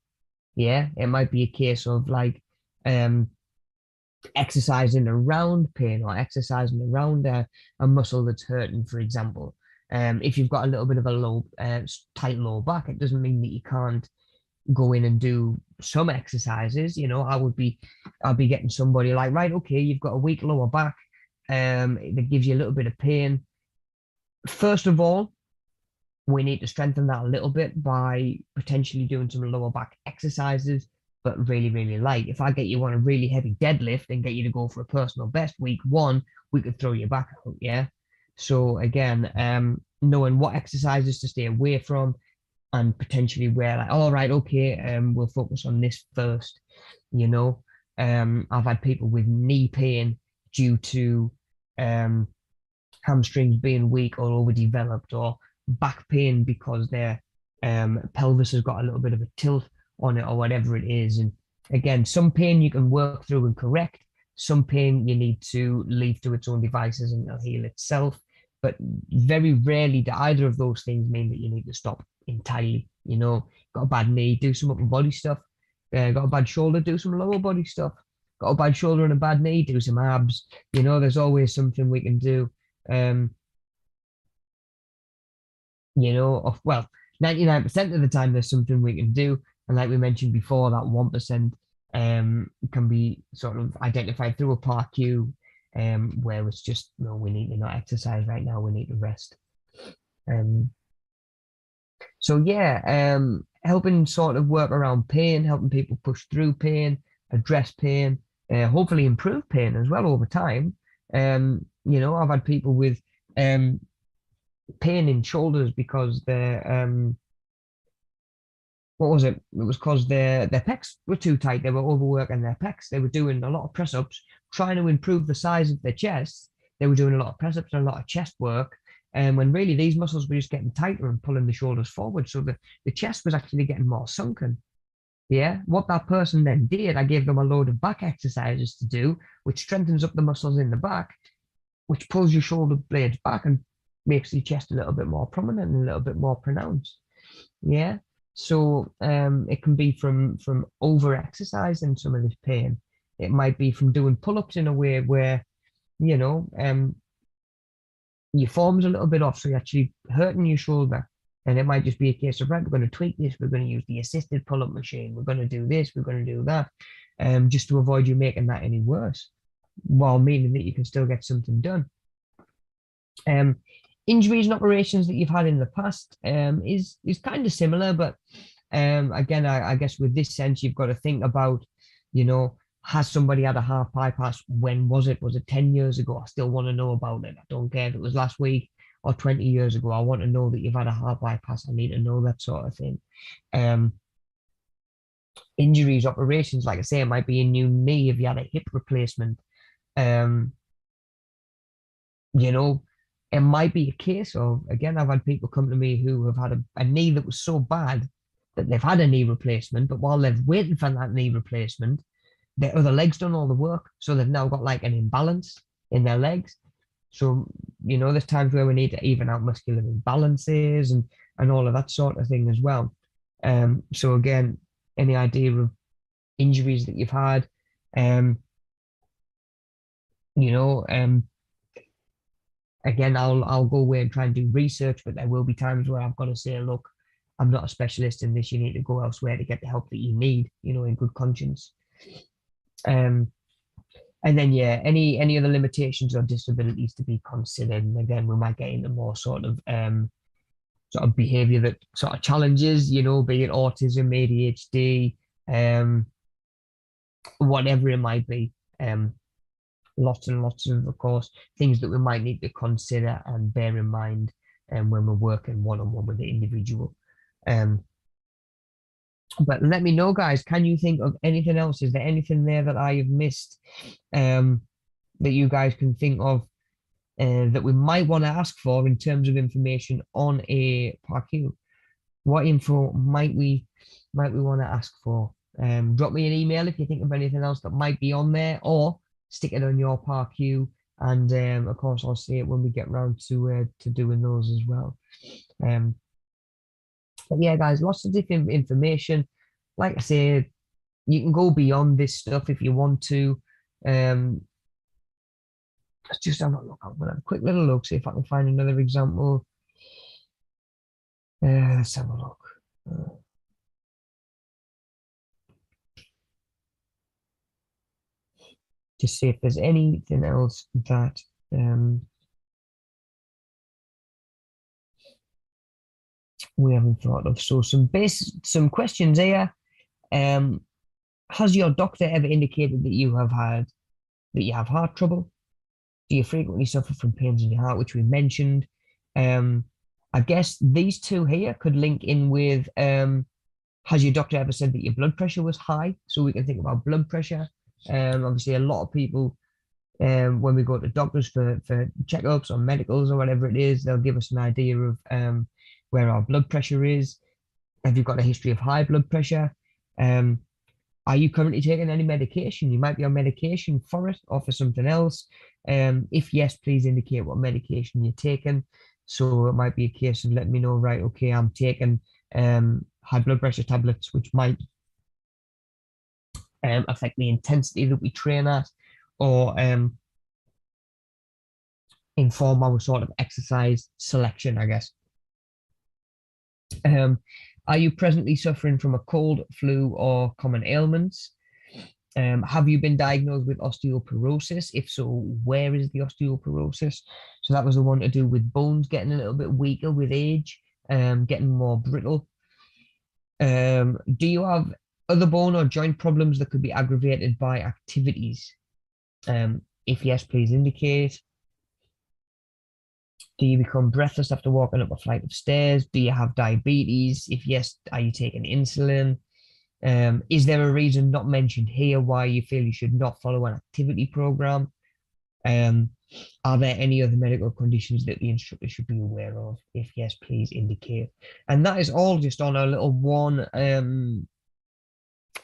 Yeah, it might be a case of like um, exercising around pain or exercising around a muscle that's hurting, for example. If you've got a little bit of a tight low back, it doesn't mean that you can't go in and do some exercises. I'll be getting somebody like, right, okay, you've got a weak lower back, that gives you a little bit of pain. First of all, we need to strengthen that a little bit by potentially doing some lower back exercises, but really, really light. If I get you on a really heavy deadlift and get you to go for a personal best week one, we could throw you back out, yeah? So again, knowing what exercises to stay away from, and potentially where like, all right, okay, we'll focus on this first. I've had people with knee pain due to hamstrings being weak or overdeveloped, or back pain because their pelvis has got a little bit of a tilt on it or whatever it is. And again, some pain you can work through and correct. Some pain you need to leave to its own devices and it'll heal itself. But very rarely do either of those things mean that you need to stop entirely. Got a bad knee, do some upper body stuff. Got a bad shoulder, do some lower body stuff. Got a bad shoulder and a bad knee, do some abs. There's always something we can do. Well, 99% of the time there's something we can do. And like we mentioned before, that 1% can be sort of identified through a PARQ, where it's just, no, we need to not exercise right now, we need to rest. So yeah, helping sort of work around pain, helping people push through pain, address pain, hopefully improve pain as well over time. I've had people with pain in shoulders because what was it? It was because their pecs were too tight. They were overworking their pecs. They were doing a lot of press ups, trying to improve the size of their chest. They were doing a lot of press ups and a lot of chest work. And when really these muscles were just getting tighter and pulling the shoulders forward. So the chest was actually getting more sunken. Yeah. What that person then did, I gave them a load of back exercises to do, which strengthens up the muscles in the back, which pulls your shoulder blades back and makes your chest a little bit more prominent and a little bit more pronounced. Yeah. So it can be from over exercising some of this pain. It might be from doing pull-ups in a way where, your form's a little bit off, so you're actually hurting your shoulder. And it might just be a case of, right, we're going to tweak this, we're going to use the assisted pull-up machine, we're going to do this, we're going to do that, just to avoid you making that any worse, while meaning that you can still get something done. Injuries and operations that you've had in the past is kind of similar, but again, I guess with this sense, you've got to think about, has somebody had a half bypass? When was it? Was it 10 years ago? I still want to know about it. I don't care if it was last week or 20 years ago. I want to know that you've had a half bypass. I need to know that sort of thing. Injuries, operations, like I say, it might be a new knee if you had a hip replacement. It might be a case of, again, I've had people come to me who have had a knee that was so bad that they've had a knee replacement, but while they're waiting for that knee replacement, their other leg's done all the work. So they've now got like an imbalance in their legs. So, there's times where we need to even out muscular imbalances and all of that sort of thing as well. So again, any idea of injuries that you've had, again, I'll go away and try and do research, but there will be times where I've got to say, look, I'm not a specialist in this. You need to go elsewhere to get the help that you need, in good conscience. And then, yeah, any other limitations or disabilities to be considered. And again, we might get into more sort of behavior that sort of challenges, be it autism, ADHD, whatever it might be. Lots and lots of course, things that we might need to consider and bear in mind when we're working one-on-one with the individual. But let me know, guys, can you think of anything else? Is there anything there that I have missed that you guys can think of that we might want to ask for in terms of information on a PARQ? What info might we might we want to ask for? Drop me an email if you think of anything else that might be on there, or stick it on your PARQ. And of course, I'll see it when we get round to doing those as well. Um, but yeah, guys, lots of different information. Like I said, you can go beyond this stuff if you want to. Let's just have a look. I'm gonna have a quick little look, see if I can find another example. Let's have a look. Just see if there's anything else that we haven't thought of. So some questions here. Has your doctor ever indicated that you have heart trouble? Do you frequently suffer from pains in your heart, which we mentioned? I guess these two here could link in with has your doctor ever said that your blood pressure was high? So we can think about blood pressure. Obviously, a lot of people, when we go to doctors for checkups or medicals or whatever it is, they'll give us an idea of where our blood pressure is. Have you got a history of high blood pressure? Are you currently taking any medication? You might be on medication for it or for something else. If yes, please indicate what medication you're taking. So it might be a case of letting me know, right, okay, I'm taking high blood pressure tablets, which might affect the intensity that we train at, or inform our sort of exercise selection, I guess. Are you presently suffering from a cold, flu, or common ailments? Have you been diagnosed with osteoporosis? If so, where is the osteoporosis? So that was the one to do with bones getting a little bit weaker with age, getting more brittle. Do you have other bone or joint problems that could be aggravated by activities? If yes, please indicate. Do you become breathless after walking up a flight of stairs? Do you have diabetes? If yes, are you taking insulin? Is there a reason not mentioned here why you feel you should not follow an activity program? Are there any other medical conditions that the instructor should be aware of? If yes, please indicate. And that is all just on a little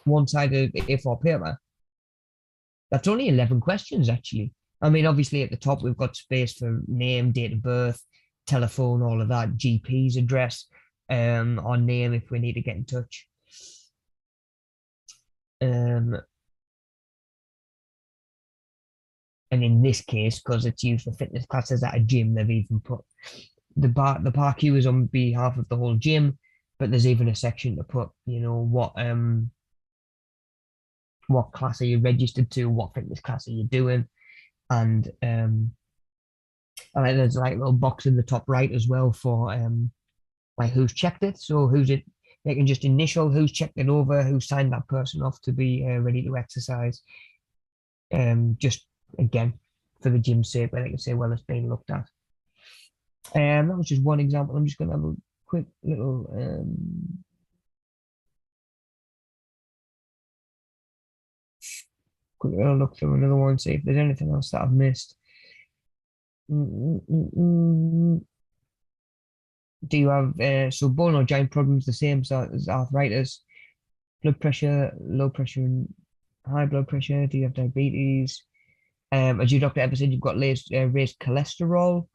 one-sided A4 paper. That's only 11 questions, actually. I mean, obviously at the top, we've got space for name, date of birth, telephone, all of that, GP's address, or name if we need to get in touch. And in this case, because it's used for fitness classes at a gym, they've even put the PARQ is on behalf of the whole gym, but there's even a section to put, what class are you registered to, what fitness class are you doing, and there's like a little box in the top right as well for like who's checked it. So who's it? They can just initial who's checked it over, who signed that person off to be ready to exercise. Just again for the gym's sake, where they can say, well, it's being looked at. That was just one example. I'm just going to have a quick little look through another one, see if there's anything else that I've missed. Do you have so bone or joint problems the same as arthritis, blood pressure, low pressure, and high blood pressure? Do you have diabetes? Has your doctor ever said you've got raised cholesterol?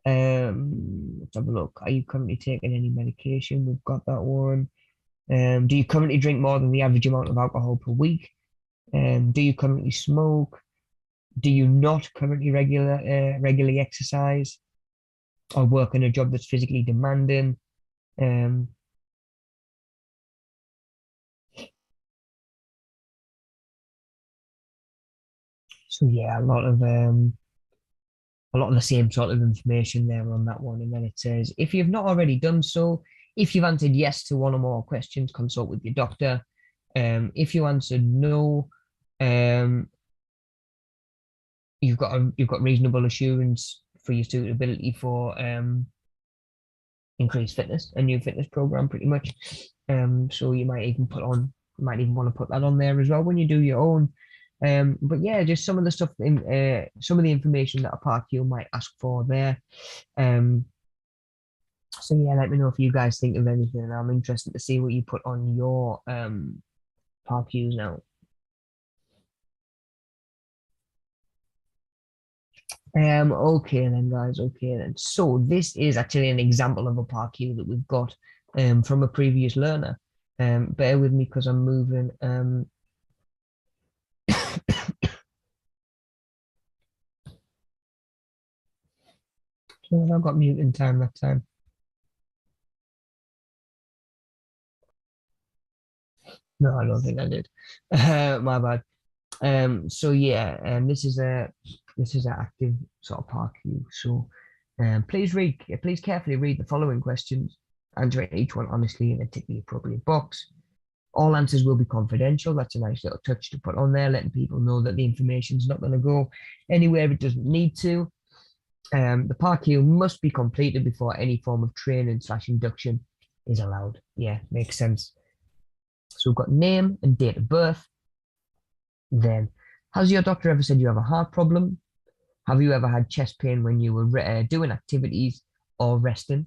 Let's have a look. Are you currently taking any medication? We've got that one. Do you currently drink more than the average amount of alcohol per week? Do you currently smoke? Do you not currently regularly exercise or work in a job that's physically demanding? So yeah, a lot of the same sort of information there on that one. And then it says, if you've not already done so, if you've answered yes to one or more questions, consult with your doctor. If you answered no, you've got reasonable assurance for your suitability for increased fitness, a new fitness program, pretty much. So you might even want to put that on there as well when you do your own. But yeah, just some of the stuff in some of the information that a PARQ might ask for there. So yeah, let me know if you guys think of anything. I'm interested to see what you put on your park cues now. Okay then, guys. Okay then. So this is actually an example of a park cue that we've got from a previous learner. Bear with me because I'm moving. So I've got muting time that time. No, I don't think I did. My bad. So yeah, this is an active sort of park cue. So please carefully read the following questions, answer each one honestly, and then tick the appropriate box. All answers will be confidential. That's a nice little touch to put on there, letting people know that the information's not going to go anywhere it doesn't need to. The park queue must be completed before any form of training slash induction is allowed. Yeah, makes sense. So we've got name and date of birth. Then, has your doctor ever said you have a heart problem? Have you ever had chest pain when you were doing activities or resting?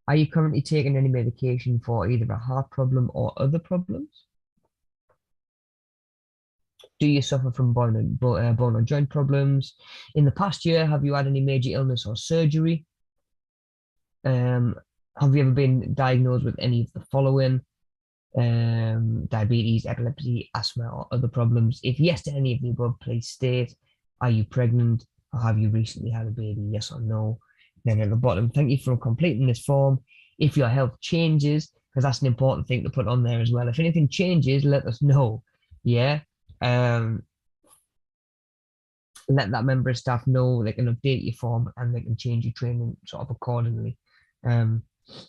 Are you currently taking any medication for either a heart problem or other problems? Do you suffer from bone or joint problems? In the past year, have you had any major illness or surgery? Um, have you ever been diagnosed with any of the following? Diabetes, epilepsy, asthma, or other problems? If yes to any of the above, please state. Are you pregnant? Or have you recently had a baby? Yes or no? Then at the bottom, thank you for completing this form. If your health changes, because that's an important thing to put on there as well. If anything changes, let us know. Yeah. Um, let that member of staff know they can update your form and they can change your training sort of accordingly. Um,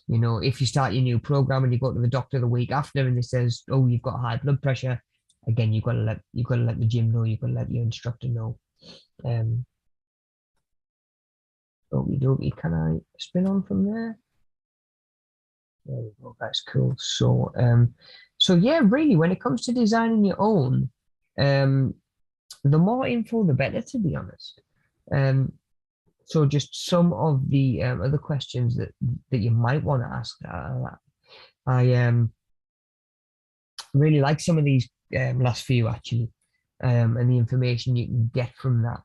if you start your new program and you go to the doctor the week after and it says, "Oh, you've got high blood pressure," again, you've got to let the gym know, you've got to let your instructor know. Um, can I spin on from there? There we go. That's cool. So yeah, really, when it comes to designing your own, um, the more info, the better, to be honest. Um, So just some of the other questions that you might want to ask. I really like some of these last few actually, and the information you can get from that.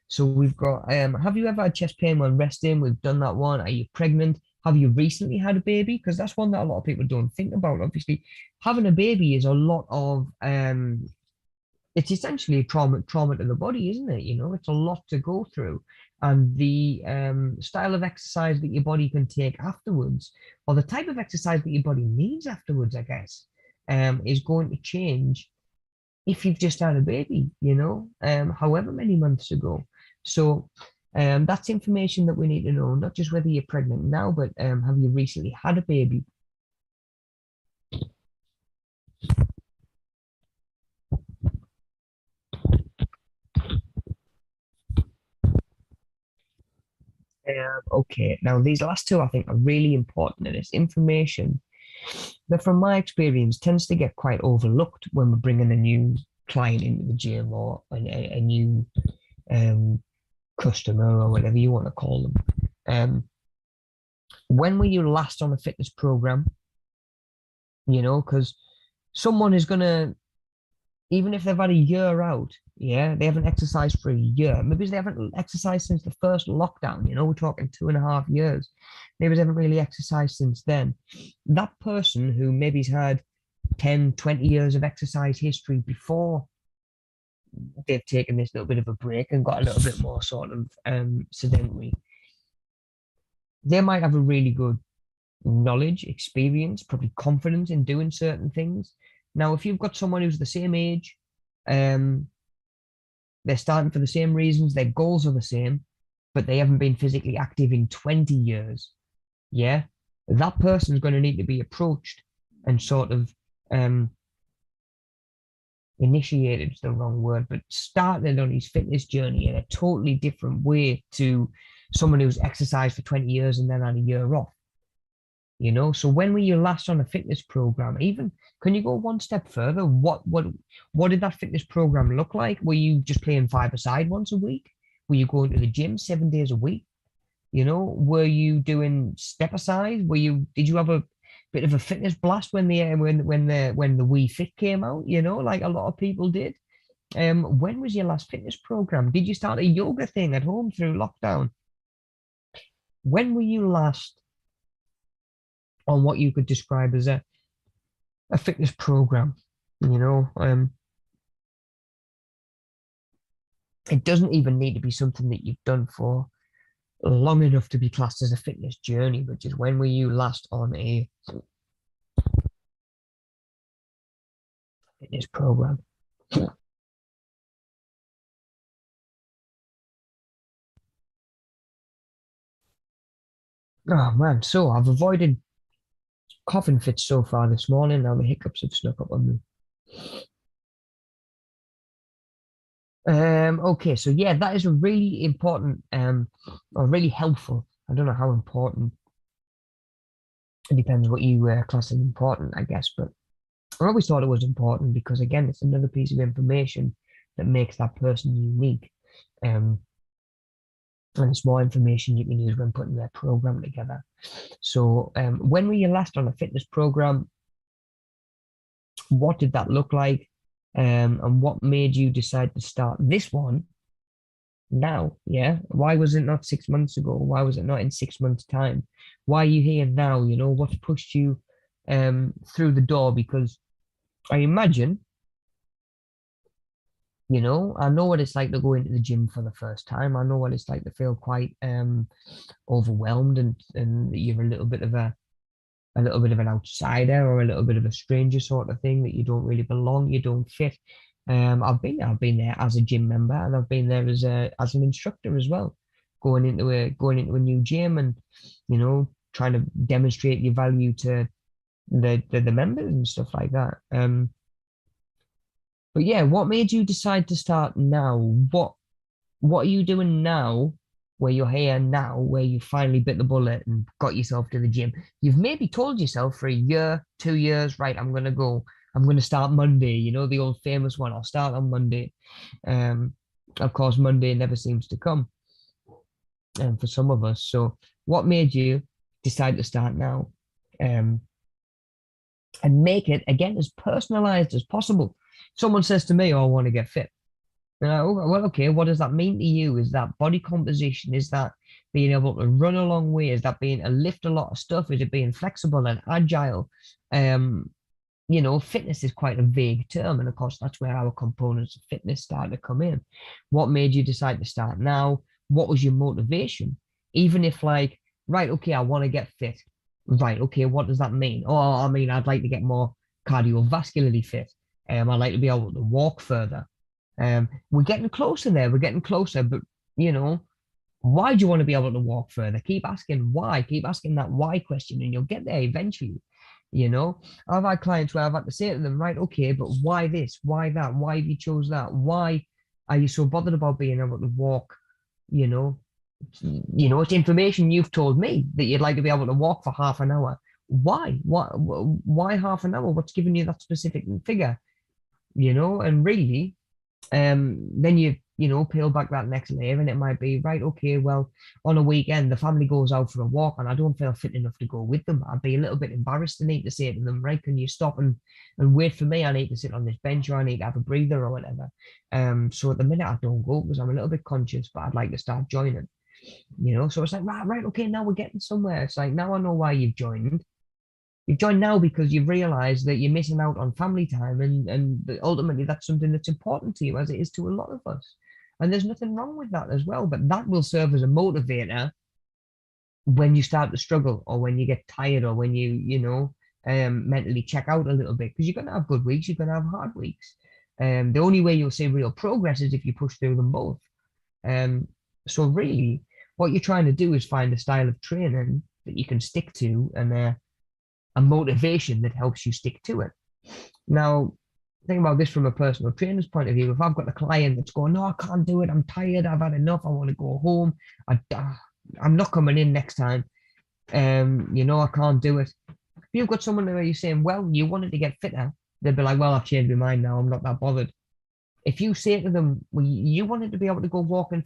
So we've got, have you ever had chest pain when resting? We've done that one. Are you pregnant? Have you recently had a baby? Because that's one that a lot of people don't think about. Obviously, having a baby is a lot of it's essentially trauma to the body, isn't it? It's a lot to go through, and the style of exercise that your body can take afterwards, or the type of exercise that your body needs afterwards, I guess, is going to change if you've just had a baby. However many months ago. So. That's information that we need to know, not just whether you're pregnant now, but have you recently had a baby? Okay, now these last two I think are really important, and it's information that, from my experience, tends to get quite overlooked when we're bringing a new client into the gym or a new um, customer or whatever you want to call them. When were you last on a fitness program? Because someone is going to, even if they've had a year out, yeah, they haven't exercised for a year. Maybe they haven't exercised since the first lockdown. We're talking 2.5 years. Maybe they haven't really exercised since then. That person who maybe's had 10, 20 years of exercise history before they've taken this little bit of a break and got a little bit more sort of sedentary, they might have a really good knowledge, experience, probably confidence in doing certain things. Now, if you've got someone who's the same age, um, they're starting for the same reasons, their goals are the same, but they haven't been physically active in 20 years, yeah, that person is going to need to be approached and sort of initiated is the wrong word, but started on his fitness journey in a totally different way to someone who's exercised for 20 years and then had a year off. So when were you last on a fitness program? Even can you go one step further? What did that fitness program look like? Were you just playing five-a-side once a week? Were you going to the gym 7 days a week? You know, were you doing step aside? Did you have a bit of a fitness blast when the Wii Fit came out? You know, like a lot of people did. When was your last fitness program? Did you start a yoga thing at home through lockdown? When were you last on what you could describe as a fitness program? You know, it doesn't even need to be something that you've done for long enough to be classed as a fitness journey, but just when were you last on a fitness program? Oh man, so I've avoided coughing fits so far this morning. Now the hiccups have snuck up on me. Okay, so yeah, that is a really important or really helpful. I don't know how important. It depends what you class as important, I guess. But I always thought it was important because again, it's another piece of information that makes that person unique. Um, and it's more information you can use when putting their program together. So, when were you last on a fitness program? What did that look like? And what made you decide to start this one now? Yeah. Why was it not 6 months ago? Why was it not in 6 months' time? Why are you here now? You know, what's pushed you through the door? Because I imagine, you know, I know what it's like to go into the gym for the first time. I know what it's like to feel quite overwhelmed and you're a little bit of an outsider or a little bit of a stranger sort of thing, that you don't really belong, you don't fit. I've been there as a gym member, and I've been there as an instructor as well, going into a new gym and you know trying to demonstrate your value to the members and stuff like that. But yeah, what made you decide to start now? What are you doing now where you're here now, where you finally bit the bullet and got yourself to the gym? You've maybe told yourself for a year, 2 years, right, I'm going to start Monday, you know, the old famous one, I'll start on Monday. Um, of course, Monday never seems to come for some of us. So, what made you decide to start now? Um, and make it, again, as personalized as possible. Someone says to me, oh, I want to get fit. Well, okay, what does that mean to you? Is that body composition? Is that being able to run a long way? Is that being a lift a lot of stuff? Is it being flexible and agile? Um, you know, fitness is quite a vague term, and of course, that's where our components of fitness start to come in. What made you decide to start now? What was your motivation? Even if, like, right, okay, I want to get fit. Right, okay, what does that mean? Oh, I mean, I'd like to get more cardiovascularly fit. I'd like to be able to walk further. We're getting closer there. We're getting closer, but you know, why do you want to be able to walk further? Keep asking why. Keep asking that why question, and you'll get there eventually. You know, I've had clients where I've had to say to them, right, okay, but why this? Why that? Why have you chose that? Why are you so bothered about being able to walk? You know, it's information you've told me that you'd like to be able to walk for half an hour. Why? Why half an hour? What's giving you that specific figure? You know, and really, then you know peel back that next layer and it might be right, okay, well, on a weekend the family goes out for a walk and I don't feel fit enough to go with them. I'd be a little bit embarrassed to need to say to them, right, can you stop and wait for me? I need to sit on this bench, or I need to have a breather or whatever. So at the minute I don't go because I'm a little bit conscious, but I'd like to start joining. You know, so it's like, right, okay, now we're getting somewhere. It's like, now I know why you've joined. You've joined now because you've realized that you're missing out on family time, and ultimately that's something that's important to you, as it is to a lot of us. And there's nothing wrong with that as well, but that will serve as a motivator when you start to struggle, or when you get tired, or when mentally check out a little bit, because you're going to have good weeks, you're going to have hard weeks. The only way you'll see real progress is if you push through them both. Um, so really, what you're trying to do is find a style of training that you can stick to, and a motivation that helps you stick to it. Now, think about this from a personal trainer's point of view. If I've got a client that's going, no, I can't do it, I'm tired, I've had enough, I want to go home, I'm not coming in next time. I can't do it. If you've got someone where you're saying, well, you wanted to get fitter, they'd be like, well, I've changed my mind now, I'm not that bothered. if you say to them, well, you wanted to be able to go walking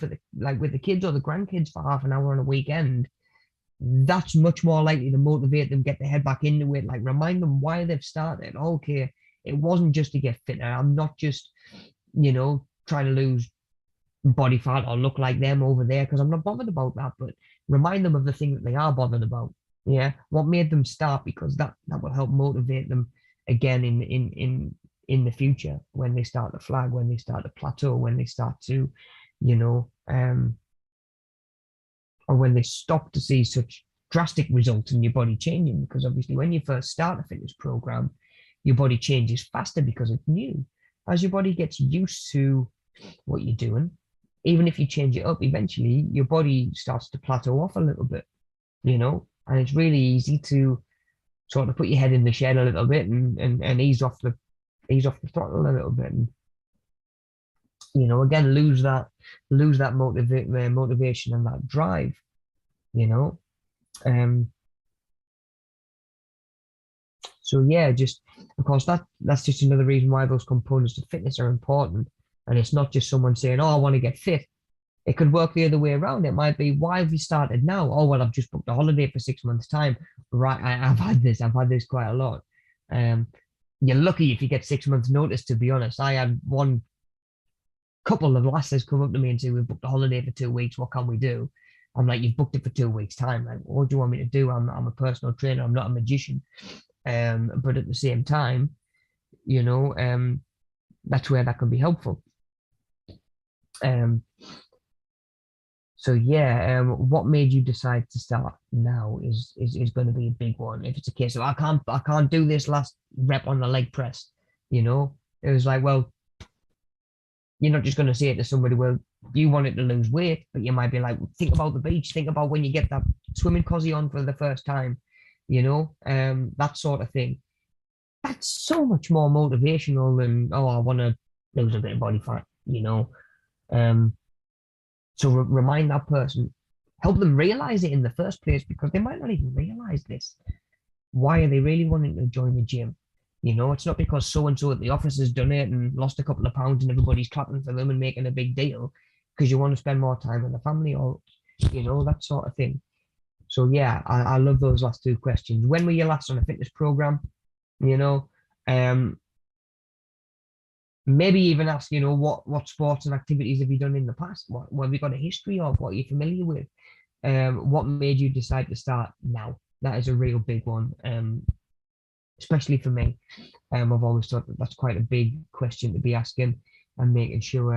with the kids or the grandkids for half an hour on a weekend, that's much more likely to motivate them, get their head back into it. Like remind them why they've started. Okay, it wasn't just to get fitter. I'm not just, trying to lose body fat or look like them over there because I'm not bothered about that. But remind them of the thing that they are bothered about. Yeah, what made them start, because that will help motivate them again in the future when they start to flag, when they start to plateau, when they start to, or when they stop to see such drastic results in your body changing. Because obviously, when you first start a fitness program, your body changes faster because it's new. As your body gets used to what you're doing, even if you change it up, eventually your body starts to plateau off a little bit, and it's really easy to sort of put your head in the shed a little bit and ease off the throttle a little bit, and again lose that motivation and that drive, um so yeah, just of course that's just another reason why those components of fitness are important. And it's not just someone saying, oh, I want to get fit. It could work the other way around. It might be, why have you started now? Oh, well, I've just booked a holiday for 6 months' time. Right, I've had this quite a lot. um you're lucky if you get 6 months notice, to be honest. I had one couple of lasses come up to me and say, we've booked a holiday for 2 weeks, what can we do? I'm like, you've booked it for 2 weeks time. Like, what do you want me to do? I'm a personal trainer, I'm not a magician. But at the same time, that's where that can be helpful. um so yeah, what made you decide to start now is going to be a big one. If it's a case of, I can't do this last rep on the leg press, it was like, well, you're not just going to say it to somebody, well, you wanted to lose weight, but you might be like, think about the beach, think about when you get that swimming cosy on for the first time, that sort of thing. That's so much more motivational than, oh, I want to lose a bit of body fat. um so remind that person, help them realize it in the first place, because they might not even realize this. Why are they really wanting to join the gym? It's not because so and so at the office has done it and lost a couple of pounds and everybody's clapping for them and making a big deal, because you want to spend more time with the family, or that sort of thing. So yeah, I love those last two questions. When were you last on a fitness program? you know um Maybe even ask, what sports and activities have you done in the past? What have you got a history of? What are you familiar with? What made you decide to start now? That is a real big one, especially for me. I've always thought that that's quite a big question to be asking, and making sure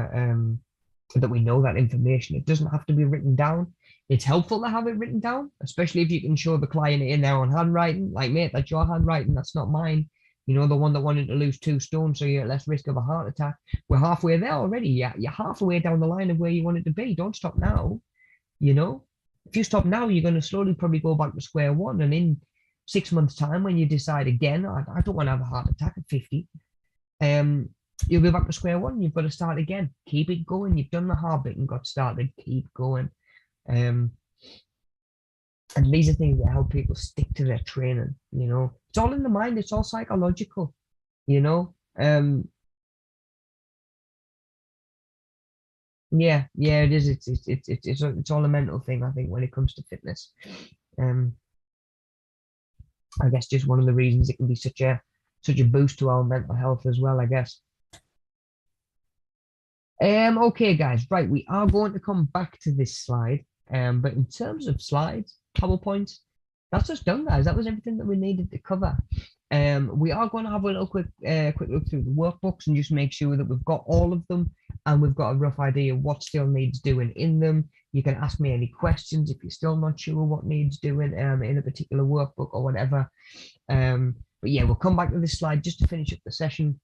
that we know that information. It doesn't have to be written down. It's helpful to have it written down, especially if you can show the client it in their own handwriting. Like, mate, that's your handwriting, that's not mine. The one that wanted to lose 2 stone so you're at less risk of a heart attack. We're halfway there already. Yeah, you're halfway down the line of where you wanted to be. Don't stop now. If you stop now, you're going to slowly probably go back to square one. And in 6 months' time, when you decide again, I don't want to have a heart attack at 50, you'll be back to square one. You've got to start again. Keep it going. You've done the hard bit and got started. Keep going. And these are things that help people stick to their training. It's all in the mind. It's all psychological. Um, yeah, it is. It's all a mental thing, I think, when it comes to fitness. Um, I guess just one of the reasons it can be such a boost to our mental health as well, I guess. Okay, guys, right, we are going to come back to this slide. But in terms of slides, PowerPoints, that's us done, guys. That was everything that we needed to cover. We are going to have a little quick look through the workbooks and just make sure that we've got all of them and we've got a rough idea of what still needs doing in them. You can ask me any questions if you're still not sure what needs doing in a particular workbook or whatever. But yeah, we'll come back to this slide just to finish up the session.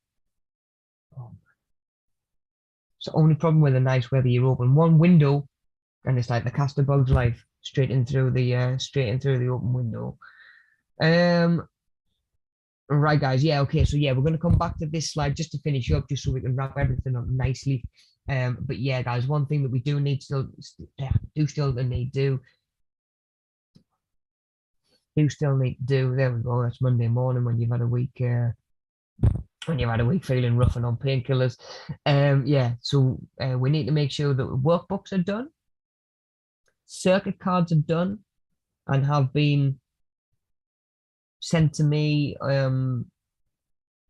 So only problem with the nice weather, you open one window and it's like the cast of Bug's Life straight in through the open window. Right, guys. Yeah, okay. So yeah, we're going to come back to this slide just to finish up, just so we can wrap everything up nicely. But yeah, guys, one thing that we do need still need to do. There we go. That's Monday morning when you've had a week when you've had a week feeling rough and on painkillers. Yeah, so we need to make sure that workbooks are done, circuit cards are done, and have been sent to me, even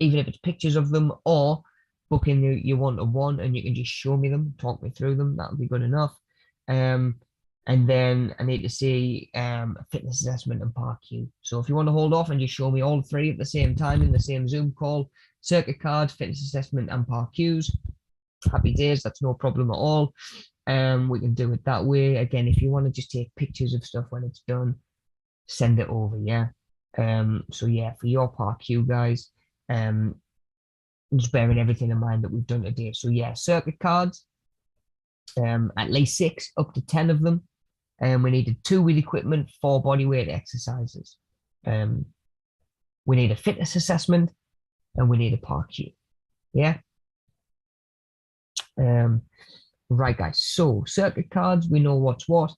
if it's pictures of them, or book in your one-to-one and you can just show me them, talk me through them. That'll be good enough. And then I need to see a fitness assessment and park queue. So if you want to hold off and just show me all three at the same time in the same Zoom call, circuit card, fitness assessment, and park queues, happy days. That's no problem at all. We can do it that way. Again, if you want to just take pictures of stuff when it's done, send it over. Yeah. So yeah, for your park queue guys, just bearing everything in mind that we've done today. So yeah, circuit cards, at least 6, up to 10 of them. And we needed 2 with equipment, 4 bodyweight exercises. We need a fitness assessment and we need a park queue. Yeah. Right, guys. So circuit cards, we know what's what.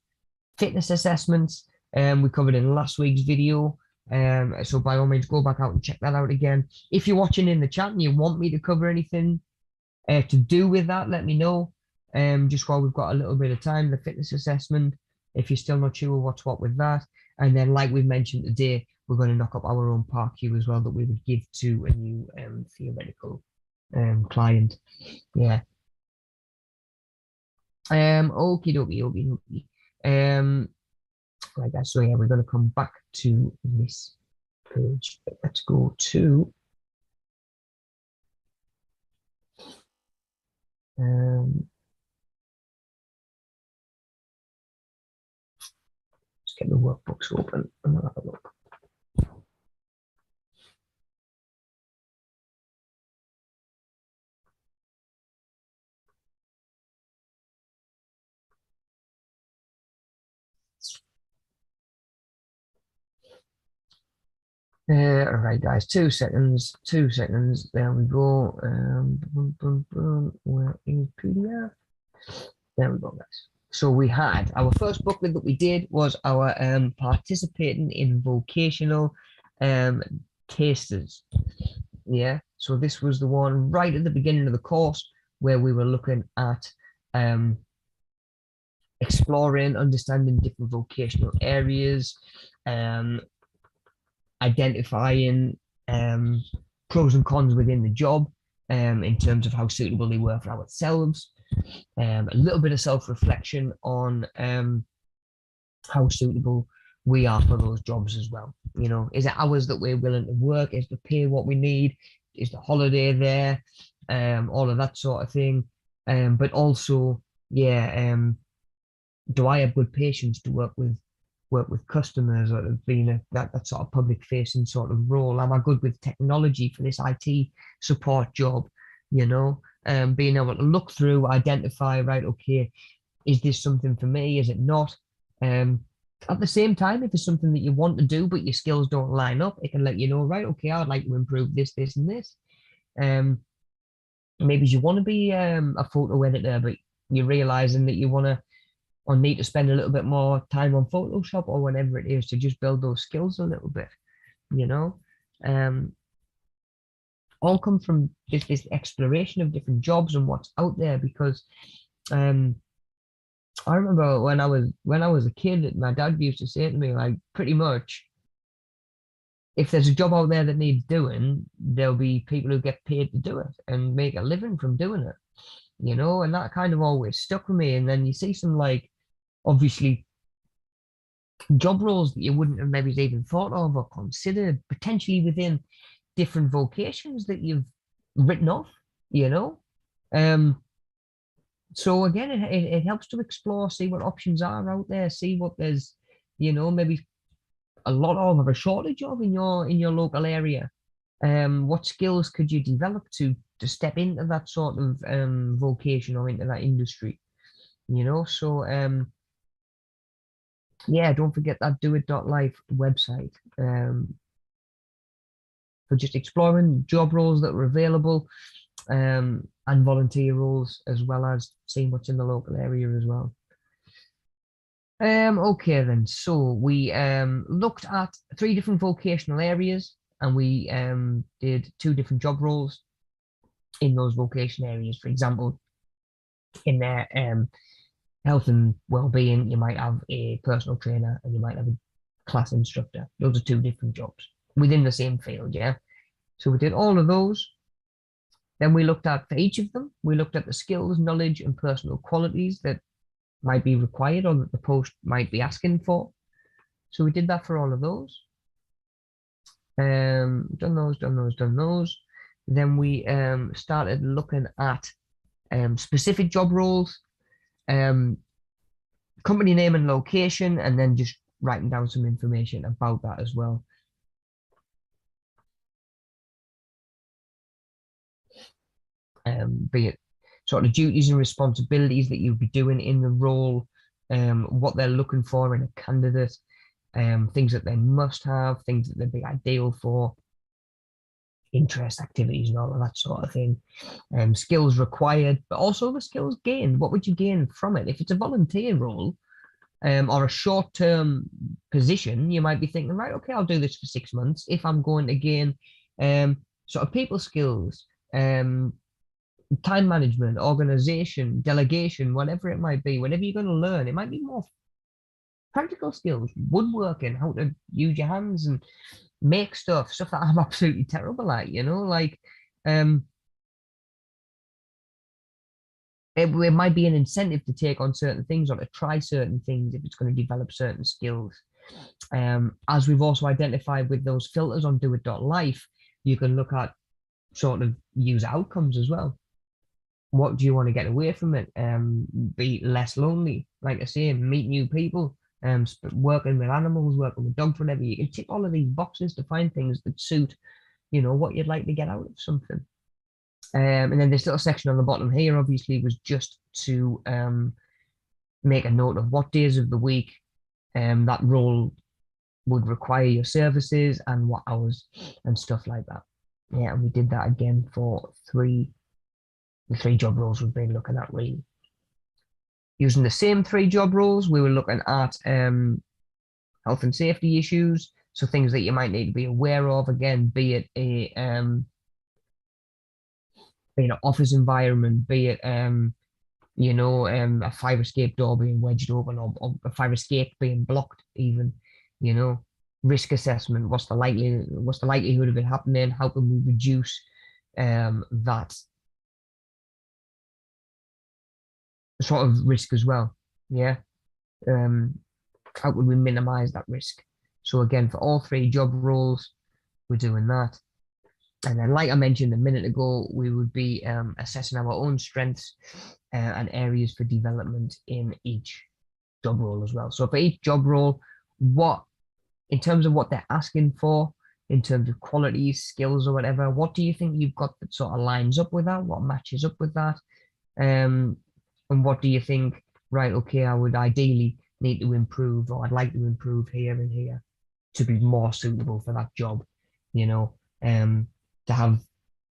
Fitness assessments, we covered in last week's video. So by all means, go back out and check that out again. If you're watching in the chat and you want me to cover anything to do with that, let me know. Just while we've got a little bit of time, the fitness assessment, if you're still not sure what's what with that. And then, like we mentioned today, we're going to knock up our own park queue as well that we would give to a new theoretical client. Yeah. Okie dokie. Right, guys. So yeah, we're going to come back to this page. Let's go to let's get the workbooks open and we'll have a look. All right, guys, 2 seconds, 2 seconds. There we go. Where is PDF? There we go, guys. So we had our first booklet that we did was our participating in vocational tasters. Yeah, so this was the one right at the beginning of the course where we were looking at exploring, understanding different vocational areas, identifying pros and cons within the job in terms of how suitable they were for ourselves, a little bit of self-reflection on how suitable we are for those jobs as well. You know, is it hours that we're willing to work? Is the pay what we need? Is the holiday there? All of that sort of thing. But also, yeah, do I have good patience to work with customers or being that sort of public facing sort of role? Am I good with technology for this IT support job? You know, being able to look through, identify, right, okay, is this something for me? Is it not? At the same time, if it's something that you want to do, but your skills don't line up, it can let you know, right, okay, I'd like to improve this, this, and this. Maybe you want to be a photo editor, but you're realizing that you want to or need to spend a little bit more time on Photoshop or whatever it is to just build those skills a little bit, you know. All come from this exploration of different jobs and what's out there. Because I remember when I was a kid, my dad used to say to me, like, pretty much, if there's a job out there that needs doing, there'll be people who get paid to do it and make a living from doing it, you know. And that kind of always stuck with me. And then you see some, like, obviously job roles that you wouldn't have maybe even thought of or considered, potentially within different vocations that you've written off, you know. So again, it helps to explore, see what options are out there, see what there's, you know, maybe a lot of a shortage of in your local area. What skills could you develop to step into that sort of vocation or into that industry, you know? So yeah, don't forget that doit.life website for just exploring job roles that are available, and volunteer roles, as well as seeing what's in the local area as well. Okay then, so we looked at 3 different vocational areas and we did 2 different job roles. in those vocation areas. For example, in their health and well-being, you might have a personal trainer and you might have a class instructor. Those are two different jobs within the same field, yeah. So we did all of those. Then we looked at, for each of them, we looked at the skills, knowledge, and personal qualities that might be required or that the post might be asking for. So we did that for all of those. Done those. Then we started looking at specific job roles, company name and location, and then just writing down some information about that as well. Be it sort of duties and responsibilities that you'll be doing in the role, what they're looking for in a candidate, things that they must have, things that they'd be ideal for, interest, activities, and all of that sort of thing. Skills required, but also the skills gained. What would you gain from it? If it's a volunteer role, or a short-term position, you might be thinking, right, okay, I'll do this for 6 months. If I'm going to gain sort of people skills, time management, organization, delegation, whatever it might be, whatever you're going to learn, it might be more practical skills, woodworking, how to use your hands and make stuff that I'm absolutely terrible at, like it might be an incentive to take on certain things or to try certain things if it's going to develop certain skills. As we've also identified with those filters on doit.life, you can look at sort of user outcomes as well. What do you want to get away from it? Be less lonely, like I say, meet new people, working with animals, working with dogs, whatever. You can tick all of these boxes to find things that suit, what you'd like to get out of something. And then this little section on the bottom here, obviously, was just to make a note of what days of the week that role would require your services and what hours and stuff like that. Yeah, and we did that again for the three job roles we've been looking at, really. Using the same three job roles, we were looking at health and safety issues, so things that you might need to be aware of, again, be it an office environment, be it a fire escape door being wedged open or a fire escape being blocked, even, risk assessment, what's the likelihood of it happening, how can we reduce that sort of risk as well. Yeah. How could we minimize that risk? So again, for all three job roles, we're doing that. And then, like I mentioned a minute ago, we would be assessing our own strengths and areas for development in each job role as well. So for each job role, in terms of what they're asking for, in terms of qualities, skills, or whatever, what do you think you've got that sort of lines up with that? What matches up with that? And what do you think, right, okay, I would ideally need to improve, or I'd like to improve here and here to be more suitable for that job, to have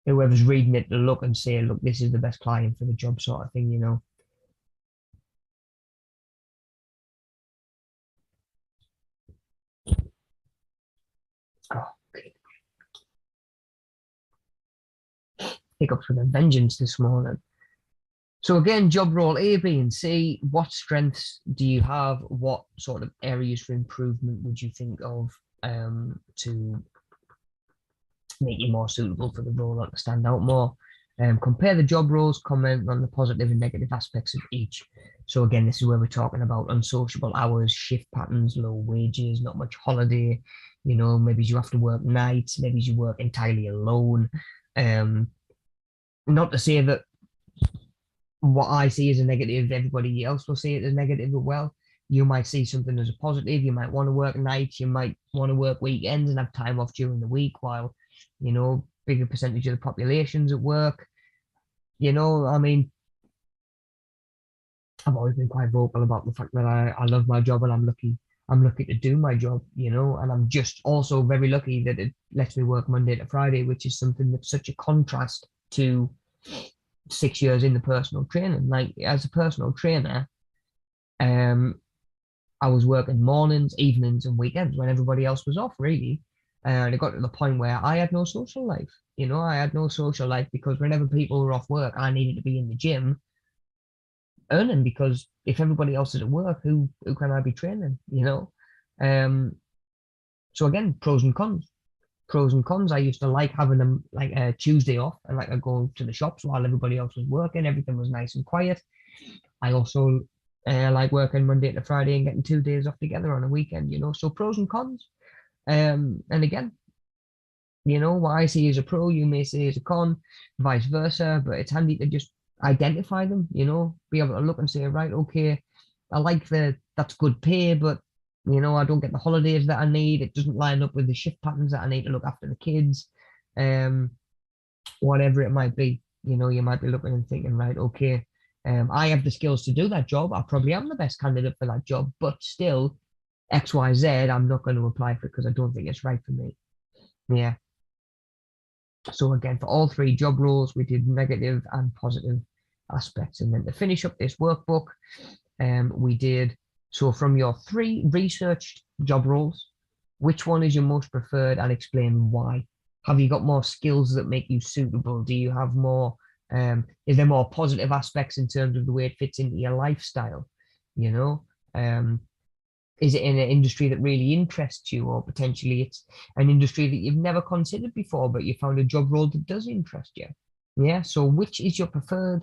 whoever's reading it to look and say, look, this is the best client for the job, sort of thing, Oh, hiccups with a vengeance this morning. So again, job role A, B, and C, what strengths do you have? What sort of areas for improvement would you think of to make you more suitable for the role or to stand out more? Compare the job roles, comment on the positive and negative aspects of each. So again, this is where we're talking about unsociable hours, shift patterns, low wages, not much holiday, maybe you have to work nights, maybe you work entirely alone. Not to say that what I see as a negative, everybody else will see it as negative as well. You might see something as a positive. You might want to work nights. You might want to work weekends and have time off during the week while, bigger percentage of the population's at work. I mean, I've always been quite vocal about the fact that I love my job and I'm lucky to do my job, and I'm just also very lucky that it lets me work Monday to Friday, which is something that's such a contrast to 6 years in the personal training. Like, as a personal trainer, I was working mornings, evenings, and weekends when everybody else was off, really. And it got to the point where I had no social life. I had no social life because whenever people were off work, I needed to be in the gym earning because if everybody else is at work, who can I be training? Um, so again, pros and cons. Pros and cons. I used to like having them like a Tuesday off and like I go to the shops while everybody else was working. Everything was nice and quiet. I also like working Monday to Friday and getting 2 days off together on a weekend. So pros and cons. And again, what I see as a pro, you may see as a con, vice versa, but it's handy to just identify them, be able to look and say, right, okay, I like that's good pay, but I don't get the holidays that I need. It doesn't line up with the shift patterns that I need to look after the kids. Um, whatever it might be, you might be looking and thinking, right, okay, I have the skills to do that job. I probably am the best candidate for that job, but still, XYZ, I'm not going to apply for it because I don't think it's right for me. Yeah. So again, for all three job roles, we did negative and positive aspects. And then to finish up this workbook, we did, so from your three researched job roles, which one is your most preferred and explain why? Have you got more skills that make you suitable? Do you have more, is there more positive aspects in terms of the way it fits into your lifestyle? You know, um, is it in an industry that really interests you, or potentially it's an industry that you've never considered before, but you found a job role that does interest you? Yeah. So which is your preferred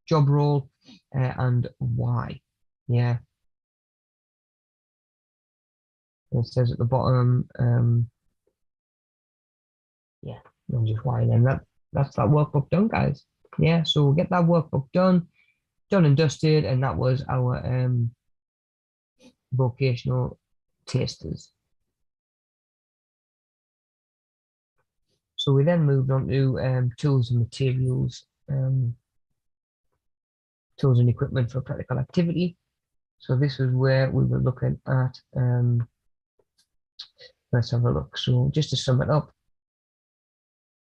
job role and why? Yeah. It says at the bottom, yeah, and just why then that's that workbook done, guys. Yeah. So we'll get that workbook done and dusted, and that was our vocational tasters. So we then moved on to tools and materials, tools and equipment for practical activity. So this is where we were looking at, let's have a look. So just to sum it up,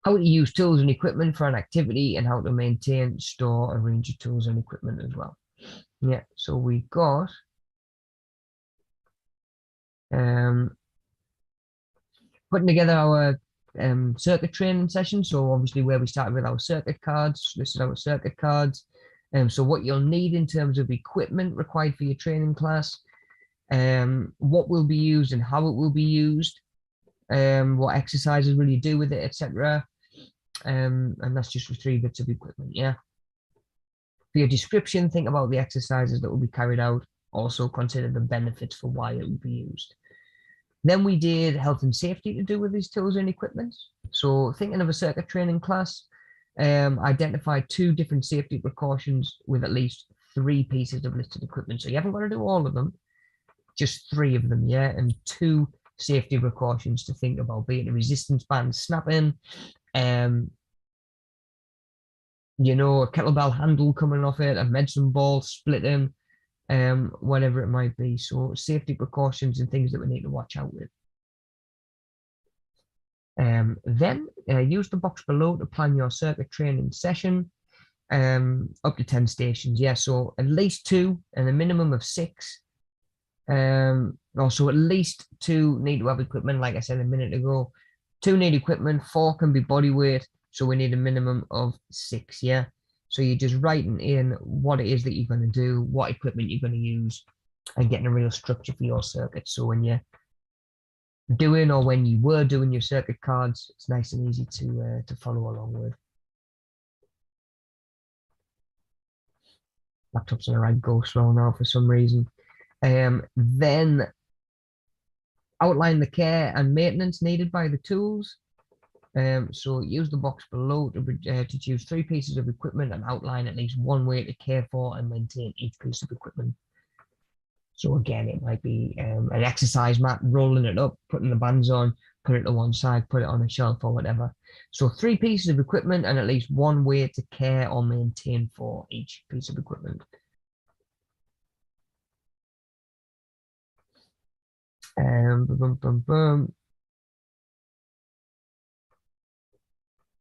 how to use tools and equipment for an activity and how to maintain, store, arrange your tools and equipment as well. Yeah, so we got um, putting together our circuit training session. So obviously where we started with our circuit cards, this is our circuit cards. So what you'll need in terms of equipment required for your training class, what will be used and how it will be used, what exercises will you do with it, etc. And that's just for 3 bits of equipment, yeah. For your description, think about the exercises that will be carried out. Also consider the benefits for why it will be used. Then we did health and safety to do with these tools and equipment. So thinking of a circuit training class, identify 2 different safety precautions with at least 3 pieces of listed equipment. So you haven't got to do all of them, just 3 of them, yeah, and 2 safety precautions to think about, be it a resistance band snapping, a kettlebell handle coming off it, a medicine ball splitting, whatever it might be. So safety precautions and things that we need to watch out with. Then use the box below to plan your circuit training session. Up to 10 stations, yeah, so at least 2 and a minimum of 6. Also at least 2 need to have equipment, like I said a minute ago. 2 need equipment, 4 can be body weight, so we need a minimum of 6, yeah. So you're just writing in what it is that you're going to do, what equipment you're going to use, and getting a real structure for your circuit. So when you're doing, or when you were doing your circuit cards, it's nice and easy to follow along with. Laptop's on the right go slow now for some reason. Then outline the care and maintenance needed by the tools. So use the box below to choose 3 pieces of equipment and outline at least 1 way to care for and maintain each piece of equipment. So again, it might be an exercise mat, rolling it up, putting the bands on, put it to one side, put it on a shelf or whatever. So 3 pieces of equipment and at least 1 way to care or maintain for each piece of equipment. Boom, boom, boom.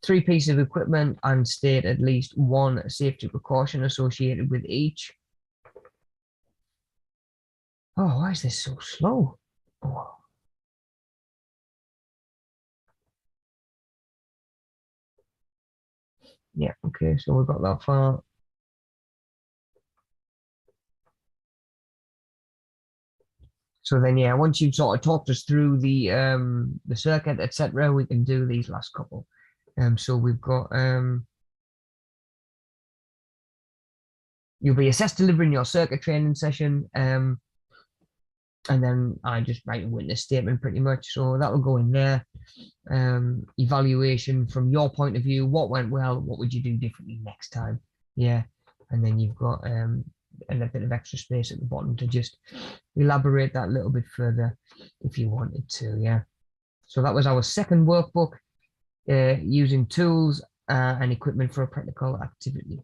3 pieces of equipment and state at least 1 safety precaution associated with each. Oh, why is this so slow? Oh. Yeah, okay, so we've got that far. So then, yeah, once you've sort of talked us through the circuit, etc., we can do these last couple. So we've got you'll be assessed delivering your circuit training session, and then I just write a witness statement pretty much. So that will go in there. Evaluation from your point of view, what went well, what would you do differently next time? Yeah, and then you've got a bit of extra space at the bottom to just elaborate that a little bit further if you wanted to. Yeah. So that was our second workbook, using tools and equipment for a practical activity.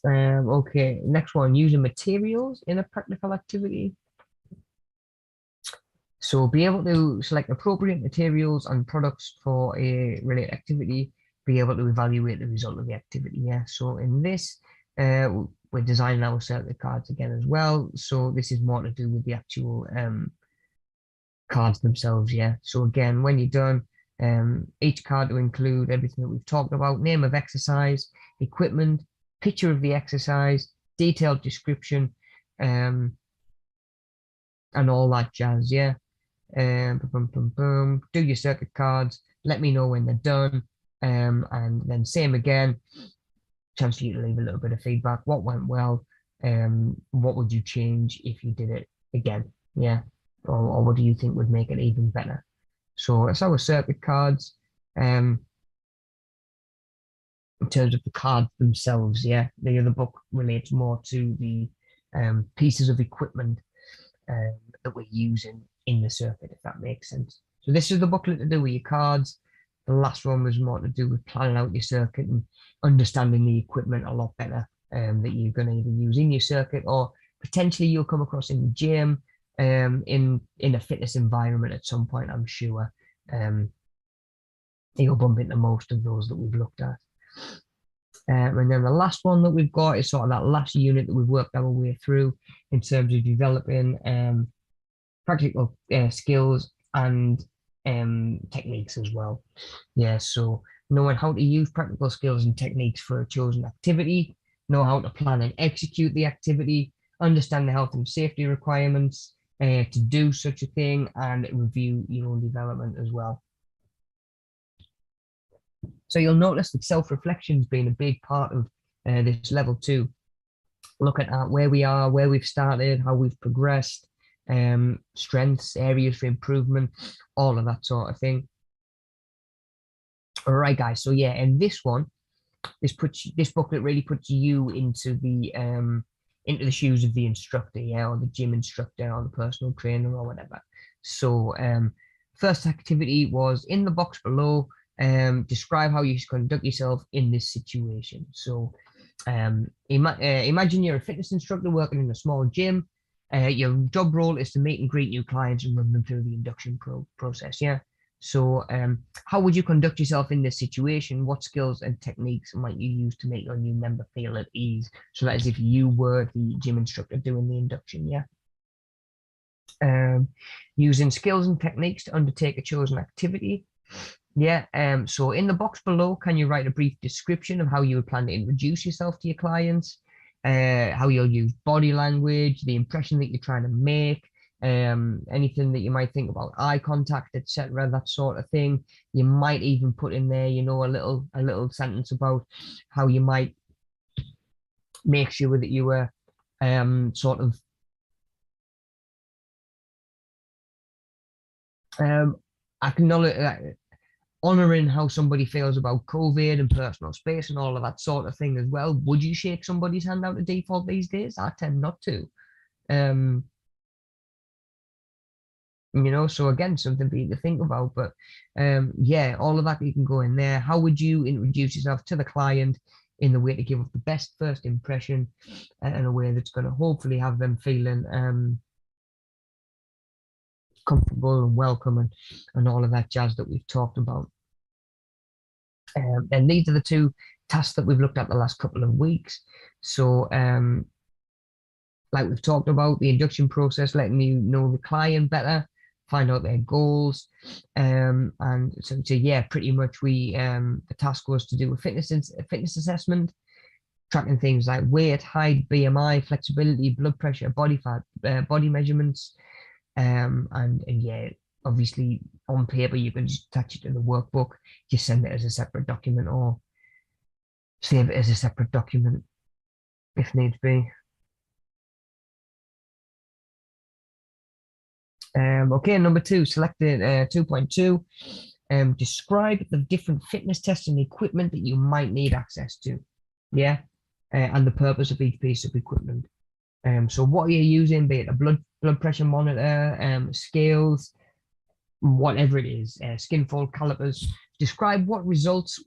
Okay, next one, using materials in a practical activity. So be able to select appropriate materials and products for a related activity, be able to evaluate the result of the activity. Yeah. So in this, we're designing our circuit cards again as well. So this is more to do with the actual cards themselves. Yeah. So again, when you're done, each card to include everything that we've talked about: name of exercise, equipment, picture of the exercise, detailed description, um, and all that jazz. Yeah. Boom, boom, boom. Do your circuit cards. Let me know when they're done. And then same again. Chance for you to leave a little bit of feedback. What went well? What would you change if you did it again? Yeah. Or what do you think would make it even better? So that's our circuit cards. In terms of the cards themselves, yeah, the other book relates more to the pieces of equipment that we're using in the circuit, if that makes sense. So this is the booklet to do with your cards. The last one was more to do with planning out your circuit and understanding the equipment a lot better, that you're going to either use in your circuit or potentially you'll come across in the gym, in a fitness environment at some point, I'm sure. You'll bump into most of those that we've looked at. And then the last one that we've got is sort of that last unit that we've worked our way through in terms of developing practical skills and techniques as well. Yeah, so knowing how to use practical skills and techniques for a chosen activity, know how to plan and execute the activity, understand the health and safety requirements to do such a thing, and review your own development as well. So you'll notice that self-reflection's been a big part of this level 2. Looking at where we are, where we've started, how we've progressed, strengths, areas for improvement, all of that sort of thing. All right, guys. So yeah, and this one, this booklet really puts you into the shoes of the instructor, yeah, or the gym instructor, or the personal trainer, or whatever. So first activity was in the box below. Describe how you conduct yourself in this situation. So imagine you're a fitness instructor working in a small gym. Your job role is to meet and greet new clients and run them through the induction process. Yeah. So how would you conduct yourself in this situation? What skills and techniques might you use to make your new member feel at ease? So that is if you were the gym instructor doing the induction. Yeah. Using skills and techniques to undertake a chosen activity. Yeah, so in the box below, can you write a brief description of how you would plan to introduce yourself to your clients, how you'll use body language, the impression that you're trying to make, anything that you might think about eye contact, etc., that sort of thing. You might even put in there, a little sentence about how you might make sure that you were sort of acknowledge honoring how somebody feels about COVID and personal space and all of that sort of thing as well. Would you shake somebody's hand out of default these days? I tend not to. Um, so again, something for you to think about. But yeah, all of that you can go in there. How would you introduce yourself to the client in the way to give up the best first impression in a way that's going to hopefully have them feeling comfortable and welcome and all of that jazz that we've talked about. And these are the two tasks that we've looked at the last couple of weeks. So like we've talked about, the induction process, letting you know the client better, find out their goals. And so yeah, pretty much the task was to do a fitness assessment, tracking things like weight, height, BMI, flexibility, blood pressure, body fat, body measurements. And yeah, obviously on paper you can just attach it to the workbook, just send it as a separate document or save it as a separate document if needs be. Okay, number two, selected 2.2. Describe the different fitness testing equipment that you might need access to. Yeah, and the purpose of each piece of equipment. So what are you using, be it a blood pressure monitor, scales, whatever it is, skin fold calipers. Describe what the results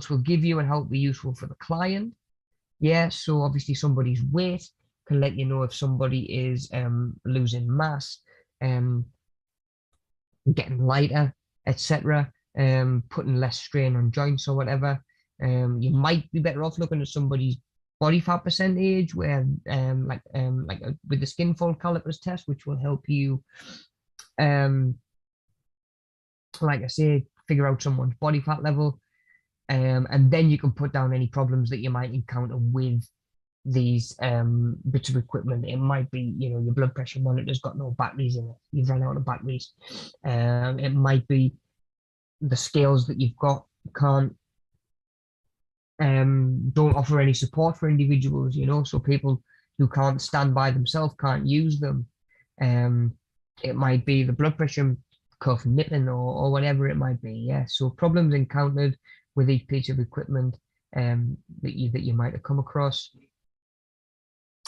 will give you and how it'll be useful for the client. Yeah, so obviously somebody's weight can let you know if somebody is losing mass, um, getting lighter, etc., putting less strain on joints or whatever. You might be better off looking at somebody's body fat percentage, where with the skin fold calipers test, which will help you, um, like I say, figure out someone's body fat level, and then you can put down any problems that you might encounter with these bits of equipment. It might be, your blood pressure monitor's got no batteries in it. You've run out of batteries. It might be the scales that you've got can't don't offer any support for individuals, so people who can't stand by themselves can't use them. It might be the blood pressure cuff nipping or whatever it might be. Yeah. So problems encountered with each piece of equipment that you might have come across,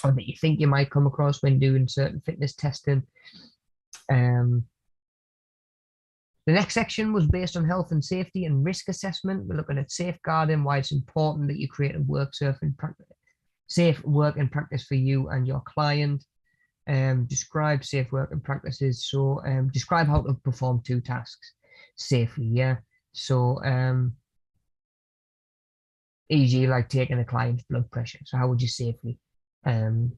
or that you think you might come across when doing certain fitness testing. Um, the next section was based on health and safety and risk assessment. We're looking at safeguarding, why it's important that you create a safe work and practice for you and your client. Describe safe work and practices. So describe how to perform two tasks safely. Yeah. So e.g., like taking a client's blood pressure. So how would you safely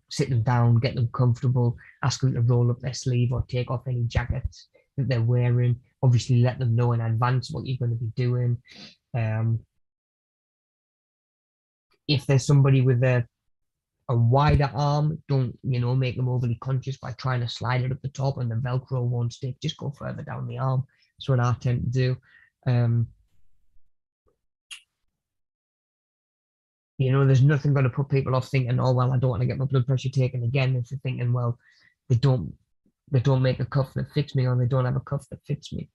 sit them down, get them comfortable, ask them to roll up their sleeve or take off any jackets that they're wearing. Obviously, let them know in advance what you're going to be doing. If there's somebody with a wider arm, don't make them overly conscious by trying to slide it up the top and the Velcro won't stick. Just go further down the arm. That's what I tend to do. There's nothing going to put people off thinking, oh well, I don't want to get my blood pressure taken again. If they're thinking, well, they don't make a cuff that fits me, or they don't have a cuff that fits me.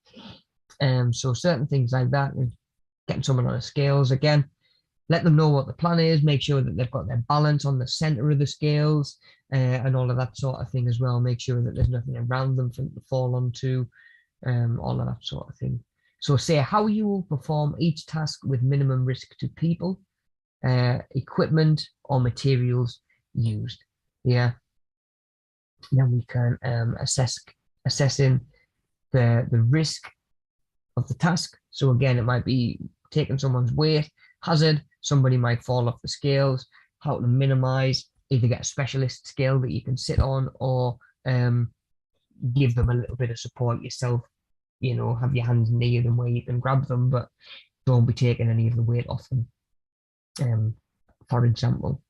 So certain things like that, and getting someone on the scales again, let them know what the plan is, make sure that they've got their balance on the center of the scales, and all of that sort of thing as well. Make sure that there's nothing around them for them to fall onto, all of that sort of thing. So say how you will perform each task with minimum risk to people, equipment or materials used. Yeah. Then we can assessing the risk of the task. So again, it might be taking someone's weight, hazard, somebody might fall off the scales, how to minimize, either get a specialist scale that you can sit on, or give them a little bit of support yourself, have your hands near them where you can grab them, but don't be taking any of the weight off them. For example,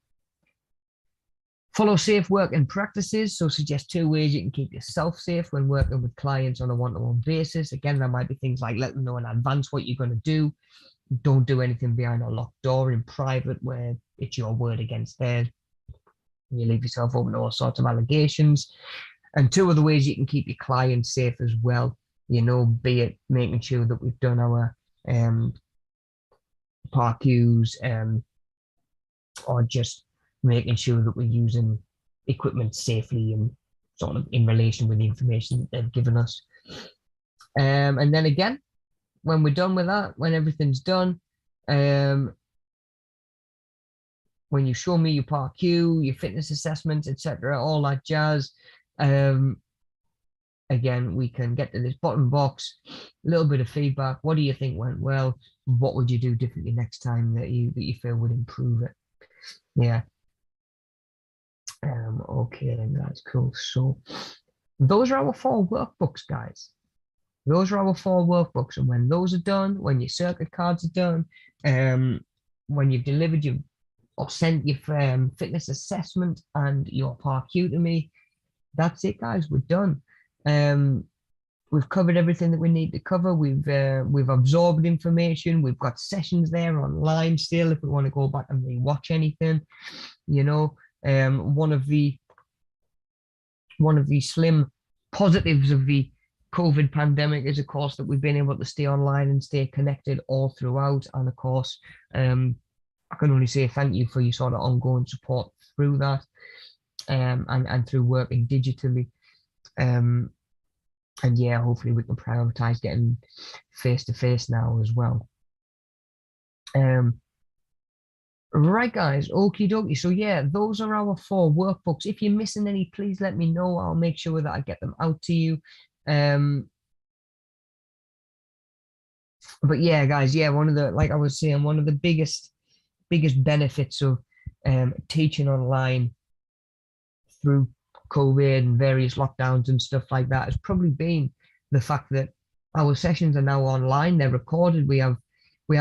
follow safe working practices. So suggest 2 ways you can keep yourself safe when working with clients on a one-to-one basis. Again, there might be things like let them know in advance what you're going to do. Don't do anything behind a locked door in private where it's your word against theirs. You leave yourself open to all sorts of allegations. And 2 other ways you can keep your clients safe as well, be it making sure that we've done our PARQs, or just making sure that we're using equipment safely and sort of in relation with the information that they've given us. And then again, when we're done with that, when everything's done, when you show me your PARQ, your fitness assessments, etc., all that jazz, again, we can get to this bottom box, a little bit of feedback. What do you think went well? What would you do differently next time that you feel would improve it? Yeah. Okay then, guys, cool. So those are our 4 workbooks, guys. Those are our 4 workbooks, and when those are done, when your circuit cards are done, when you've delivered your or sent your fitness assessment and your PARQ to me, that's it, guys. We're done. We've covered everything that we need to cover. We've absorbed information. We've got sessions there online still if we want to go back and rewatch anything. You know, one of the slim positives of the COVID pandemic is, of course, that we've been able to stay online and stay connected all throughout. And of course, I can only say thank you for your sort of ongoing support through that, and through working digitally. And yeah, hopefully we can prioritize getting face to face now as well. Right, guys. Okie dokie. So yeah, those are our 4 workbooks. If you're missing any, please let me know. I'll make sure that I get them out to you. But yeah, guys, yeah, like I was saying, one of the biggest benefits of teaching online through COVID and various lockdowns and stuff like that has probably been the fact that our sessions are now online. They're recorded. We have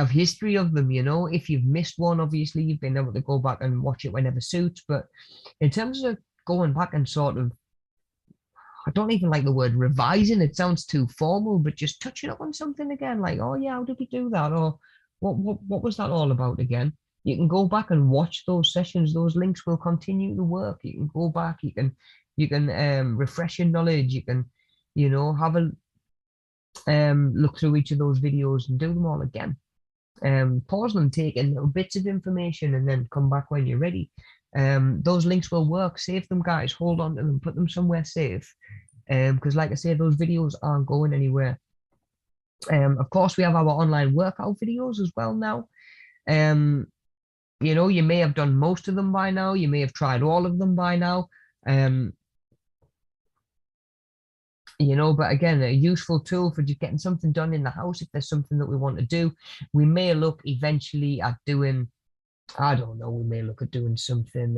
history of them. You know, if you've missed one, obviously you've been able to go back and watch it whenever suits. But in terms of going back and sort of, I don't even like the word revising. It sounds too formal, but just touching up on something again, like, oh yeah, how did we do that? Or what was that all about again? You can go back and watch those sessions. Those links will continue to work. You can go back. You can refresh your knowledge. You can, have a look through each of those videos and do them all again. Pause them, take in little bits of information, and then come back when you're ready. Those links will work. Save them, guys. Hold on to them. Put them somewhere safe. Because, like I said, those videos aren't going anywhere. Of course, we have our online workout videos as well now. You may have done most of them by now. You may have tried all of them by now. But again, a useful tool for just getting something done in the house if there's something that we want to do. We may look eventually at doing, I don't know, we may look at doing something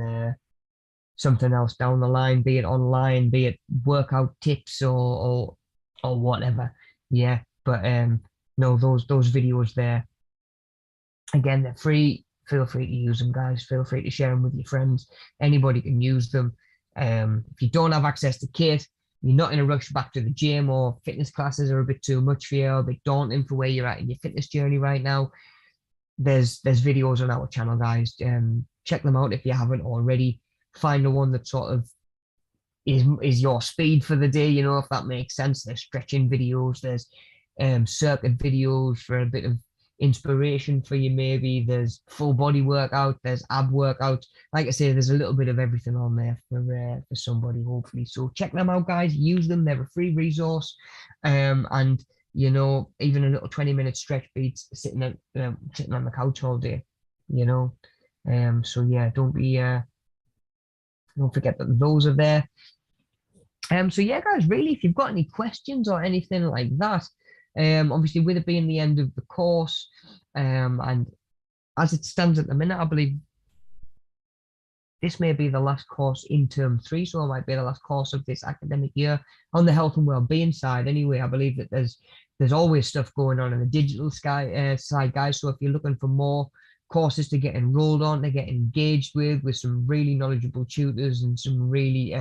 else down the line, be it online, be it workout tips or whatever. Yeah, but no, those videos there, again, they're free. Feel free to use them, guys. Feel free to share them with your friends. Anybody can use them. If you don't have access to kit, you're not in a rush back to the gym, or fitness classes are a bit too much for you, a bit daunting for where you're at in your fitness journey right now, there's videos on our channel, guys. Check them out if you haven't already. Find the one that sort of is your speed for the day, if that makes sense. There's stretching videos, there's circuit videos for a bit of inspiration for you, maybe there's full body workout, there's ab workouts. Like I say, there's a little bit of everything on there for somebody, hopefully. So check them out, guys. Use them. They're a free resource. And even a little 20-minute stretch beats sitting on the couch all day, so yeah, don't forget that those are there. So yeah, guys, really, if you've got any questions or anything like that, obviously with it being the end of the course, and as it stands at the minute, I believe this may be the last course in term 3, so it might be the last course of this academic year on the health and well-being side. Anyway, I believe that there's always stuff going on the digital side, guys. So if you're looking for more courses to get enrolled on, to get engaged with some really knowledgeable tutors and some really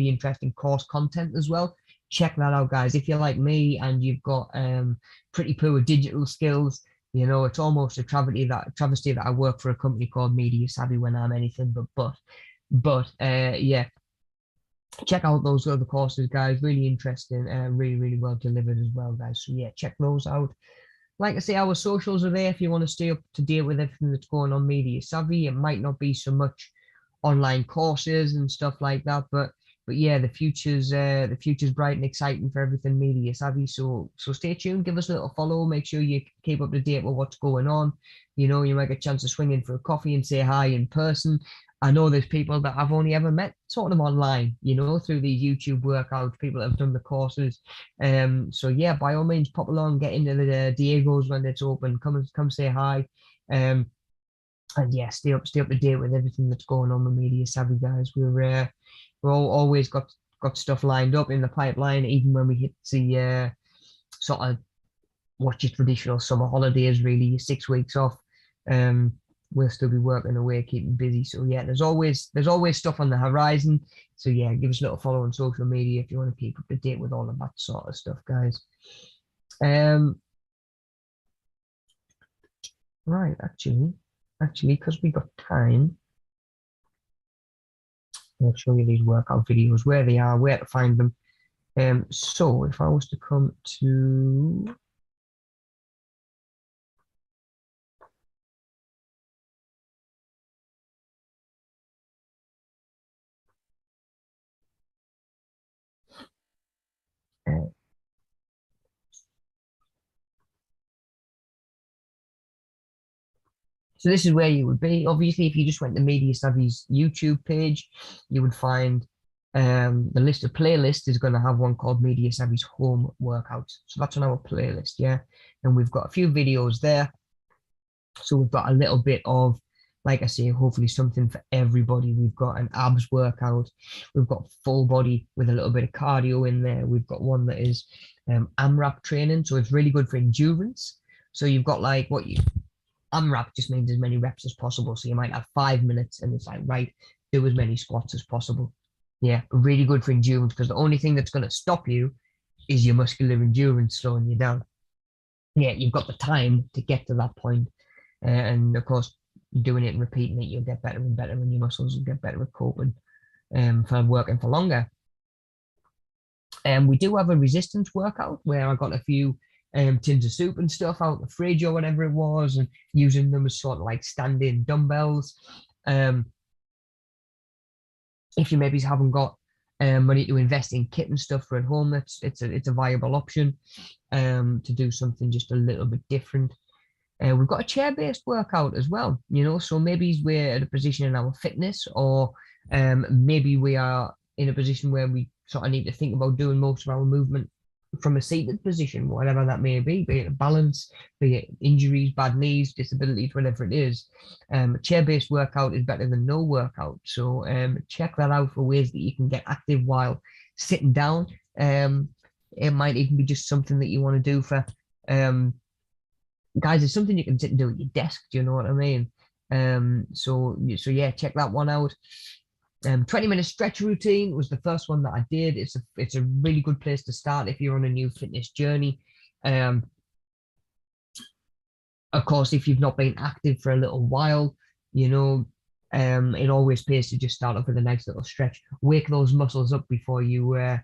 interesting course content as well, check that out, guys. If you're like me and you've got pretty poor digital skills, it's almost a travesty that I work for a company called Media Savvy when I'm anything but yeah, check out those other courses, guys. Really interesting, really well delivered as well, guys. So yeah, check those out. Like I say, our socials are there if you want to stay up to date with everything that's going on Media Savvy. It might not be so much online courses and stuff like that, but yeah, the future's bright and exciting for everything Media Savvy. So stay tuned, give us a little follow, make sure you keep up to date with what's going on. You might get a chance to swing in for a coffee and say hi in person. I know there's people that I've only ever met sort of online, through these YouTube workouts, people that have done the courses. So yeah, by all means, pop along, get into the Diego's when it's open, come say hi. And yeah, stay up to date with everything that's going on with Media Savvy, guys. We're always got stuff lined up in the pipeline, even when we hit the sort of what's your traditional summer holidays, really, your 6 weeks off. Um, we'll still be working away, keeping busy. So yeah, there's always stuff on the horizon. So yeah, give us a little follow on social media if you want to keep up to date with all of that sort of stuff, guys. Right, actually, because we got time, I'll show you these workout videos, where they are, where to find them. So if I was to come to uh, so this is where you would be. Obviously, if you just went to Media Savvy's YouTube page, you would find the list of playlists is going to have one called Media Savvy's Home Workouts. So that's on our playlist, yeah. And we've got a few videos there. So we've got a little bit of, like I say, hopefully something for everybody. We've got an abs workout. We've got full body with a little bit of cardio in there. We've got one that is AMRAP training. So it's really good for endurance. So you've got like AMRAP just means as many reps as possible. So you might have 5 minutes and it's like, right, do as many squats as possible. Yeah, really good for endurance because the only thing that's going to stop you is your muscular endurance slowing you down. Yeah, you've got the time to get to that point. And of course, doing it and repeating it, you'll get better and better, and your muscles will get better at coping for working for longer. And we do have a resistance workout where I got a few tins of soup and stuff out the fridge or whatever it was, and using them as sort of like standing dumbbells. If you maybe haven't got money to invest in kit and stuff for at home, it's a viable option to do something just a little bit different. We've got a chair-based workout as well, so maybe we're at a position in our fitness, or maybe we are in a position where we sort of need to think about doing most of our movement from a seated position, whatever that may be it a balance, be it injuries, bad knees, disabilities, whatever it is. A chair-based workout is better than no workout. So check that out for ways that you can get active while sitting down. It might even be just something that you want to do for guys, it's something you can sit and do at your desk. Do you know what I mean? So yeah, check that one out. 20-minute stretch routine was the first one that I did. It's a really good place to start if you're on a new fitness journey. Of course, if you've not been active for a little while, it always pays to just start off with a nice little stretch. Wake those muscles up before you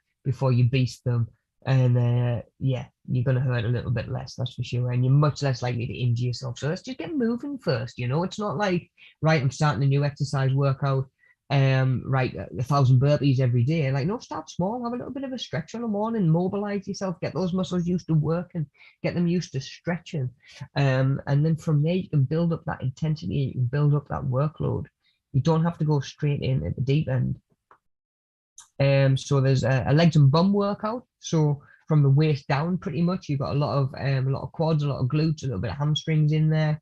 beast them. And yeah, you're gonna hurt a little bit less, that's for sure, and you're much less likely to injure yourself. So let's just get moving first. It's not like, right, I'm starting a new exercise workout, right, 1,000 burpees every day. Like, no, start small, have a little bit of a stretch on the morning, mobilize yourself, get those muscles used to working, get them used to stretching, and then from there you can build up that intensity, you can build up that workload. You don't have to go straight in at the deep end. So there's a legs and bum workout. So from the waist down, pretty much, you've got a lot of quads, a lot of glutes, a little bit of hamstrings in there.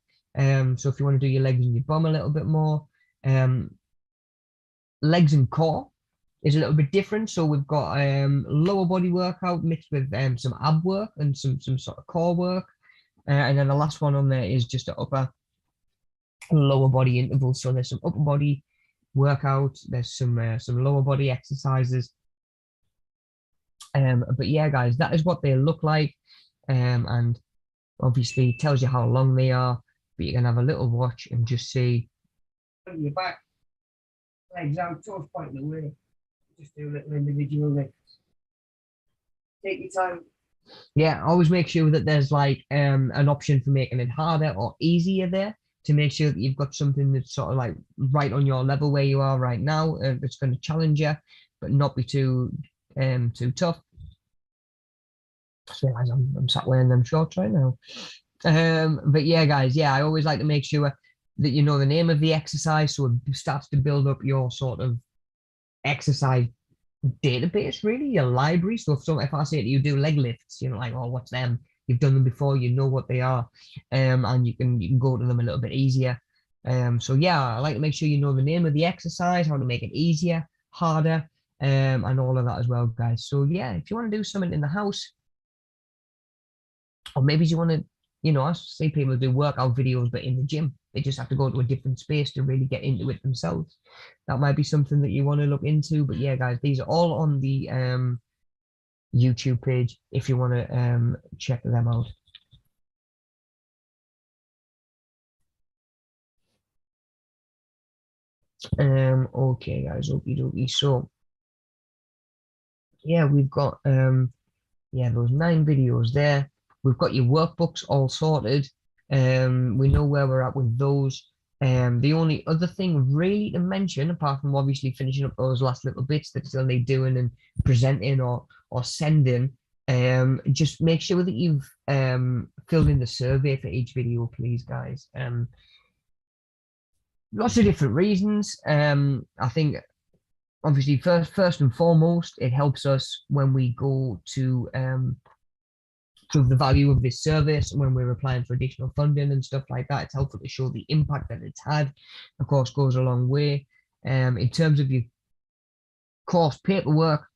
So if you want to do your legs and your bum a little bit more, legs and core is a little bit different. So we've got lower body workout mixed with some ab work and some sort of core work, and then the last one on there is just an upper lower body interval. So there's some upper body workout, there's some lower body exercises. But yeah, guys, that is what they look like, and obviously tells you how long they are. But you can have a little watch and just see. On your back, legs out, toes pointing away. Just do a little individual lifts. Take your time. Yeah, always make sure that there's like an option for making it harder or easier there, to make sure that you've got something that's sort of like right on your level where you are right now, that's going to challenge you, but not be too tough. So I'm sat wearing them shorts right now. But yeah, guys, yeah, I always like to make sure that you know the name of the exercise, so it starts to build up your sort of exercise database, really, your library. So if I say to you, do leg lifts, like, oh, what's them? You've done them before, you know what they are, and you can go to them a little bit easier. So yeah, I like to make sure you know the name of the exercise, how to make it easier, harder, and all of that as well, guys. So yeah, if you want to do something in the house, or maybe you want to, I see people do workout videos, but in the gym, they just have to go to a different space to really get into it themselves. That might be something that you want to look into. But yeah, guys, these are all on the YouTube page if you want to check them out. Okay, guys, okie dokie. So yeah, we've got yeah, those 9 videos there. We've got your workbooks all sorted. We know where we're at with those. The only other thing really to mention, apart from obviously finishing up those last little bits that still need doing and presenting or sending, just make sure that you've filled in the survey for each video, please, guys. Lots of different reasons. I think obviously first and foremost, it helps us when we go to prove the value of this service when we're applying for additional funding and stuff like that. It's helpful to show the impact that it's had. Of course, goes a long way. In terms of your course paperwork,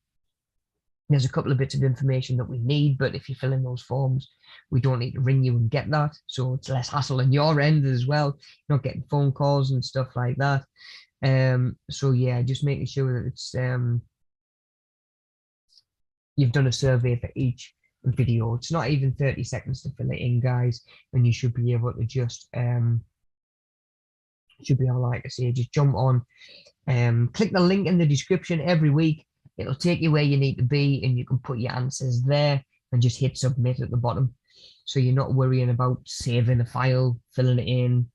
there's a couple of bits of information that we need, but if you fill in those forms, we don't need to ring you and get that. So it's less hassle on your end as well, not getting phone calls and stuff like that. So yeah, just making sure that it's you've done a survey for each video. It's not even 30 seconds to fill it in, guys, and you should be able to just should be able, like I say, just jump on, click the link in the description every week. It'll take you where you need to be, and you can put your answers there and just hit submit at the bottom. So you're not worrying about saving a file, filling it in,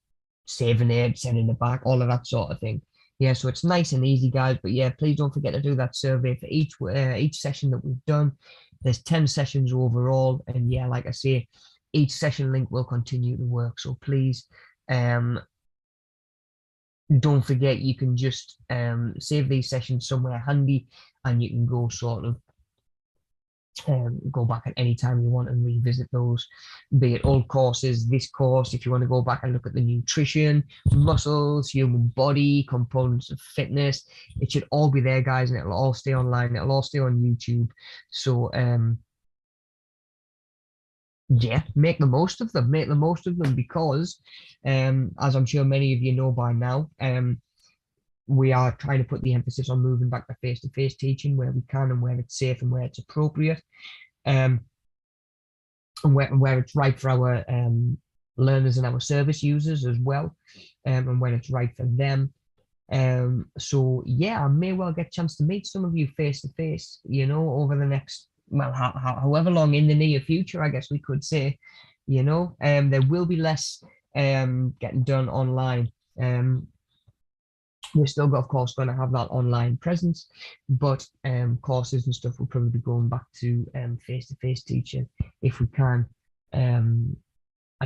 saving it, sending it back, all of that sort of thing. Yeah, so it's nice and easy, guys. But yeah, please don't forget to do that survey for each session that we've done. There's 10 sessions overall, and yeah, like I say, each session link will continue to work. So please, don't forget you can just save these sessions somewhere handy, and you can go sort of go back at any time you want and revisit those, be it old courses, this course, if you want to go back and look at the nutrition, muscles, human body, components of fitness. It should all be there, guys, and it'll all stay online, it'll all stay on YouTube. So yeah, make the most of them, because as I'm sure many of you know by now, we are trying to put the emphasis on moving back to face-to-face teaching where we can and where it's safe and where it's appropriate, and where it's right for our learners and our service users as well, and when it's right for them. So yeah, I may well get a chance to meet some of you face to face, over the next, well, however long in the near future, I guess we could say, there will be less getting done online. We're still, of course, going to have that online presence, but courses and stuff will probably be going back to face-to-face teaching if we can. And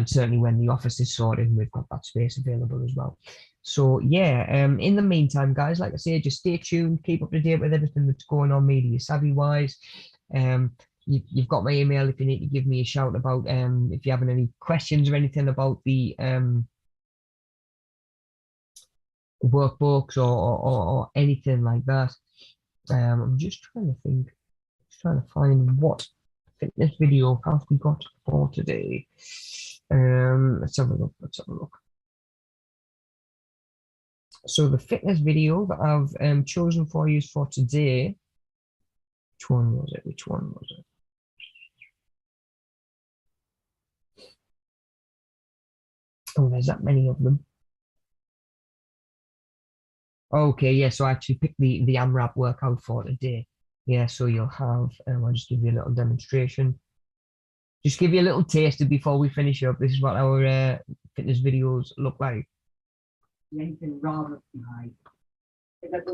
certainly when the office is sorted and we've got that space available as well. So yeah, in the meantime, guys, like I say, just stay tuned, keep up to date with everything that's going on media savvy wise. You've got my email if you need to give me a shout about if you're having any questions or anything about the workbooks or anything like that. I'm just trying to think, trying to find what fitness video have we got for today. Let's have a look. So the fitness video that I've chosen for you for today, which one was it? Oh, there's that many of them. Okay, yeah, so I actually picked the AMRAP workout for today. Yeah, so you'll have, I'll just give you a little demonstration. Just give you a little taster before we finish up. This is what our fitness videos look like. Anything rather high. Get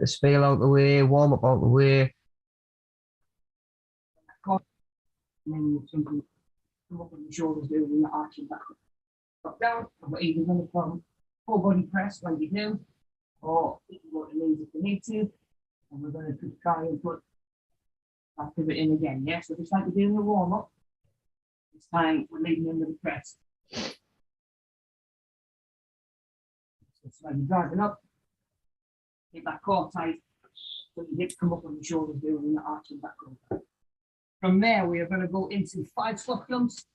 the spale out the way, warm up out the way. And then you simply come up with your shoulders doing the arching back. Drop down, or even going to come full body press when you do, or you can go to knees if you need to. And we're going to try and put that pivot in again. Yeah, so just like we're doing the warm up, this time we're leaving them with the press. So when you're driving up, keep that core tight, so your hips come up on your shoulders, doing the arching back over. From there, we are going to go into 5 squat jumps.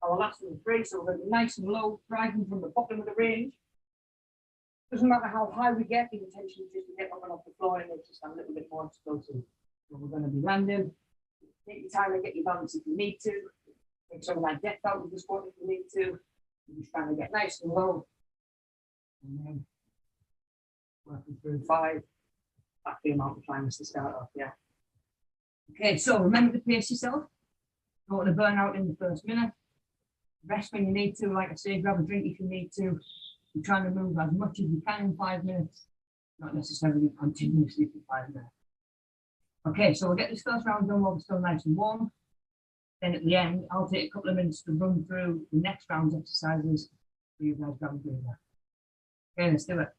Our last one is 3, so we're going to be nice and low, driving from the bottom of the range. Doesn't matter how high we get, the intention is just to get up and off the floor and it's just a little bit more explosive. So we're going to be landing. Take your time and get your balance if you need to. Take some of that depth out of the squat if you need to. You're just trying to get nice and low. And then working through 5. Back the amount of climbers to start off, yeah. Okay, so remember to pace yourself. Don't want to burn out in the first minute. Rest when you need to. Like I say, grab a drink if you need to. You're trying to move as much as you can in 5 minutes, not necessarily continuously for 5 minutes. Okay, so we'll get this first round done while we're still nice and warm. Then at the end, I'll take a couple of minutes to run through the next round's exercises for you guys grab a drink there. Okay, let's do it.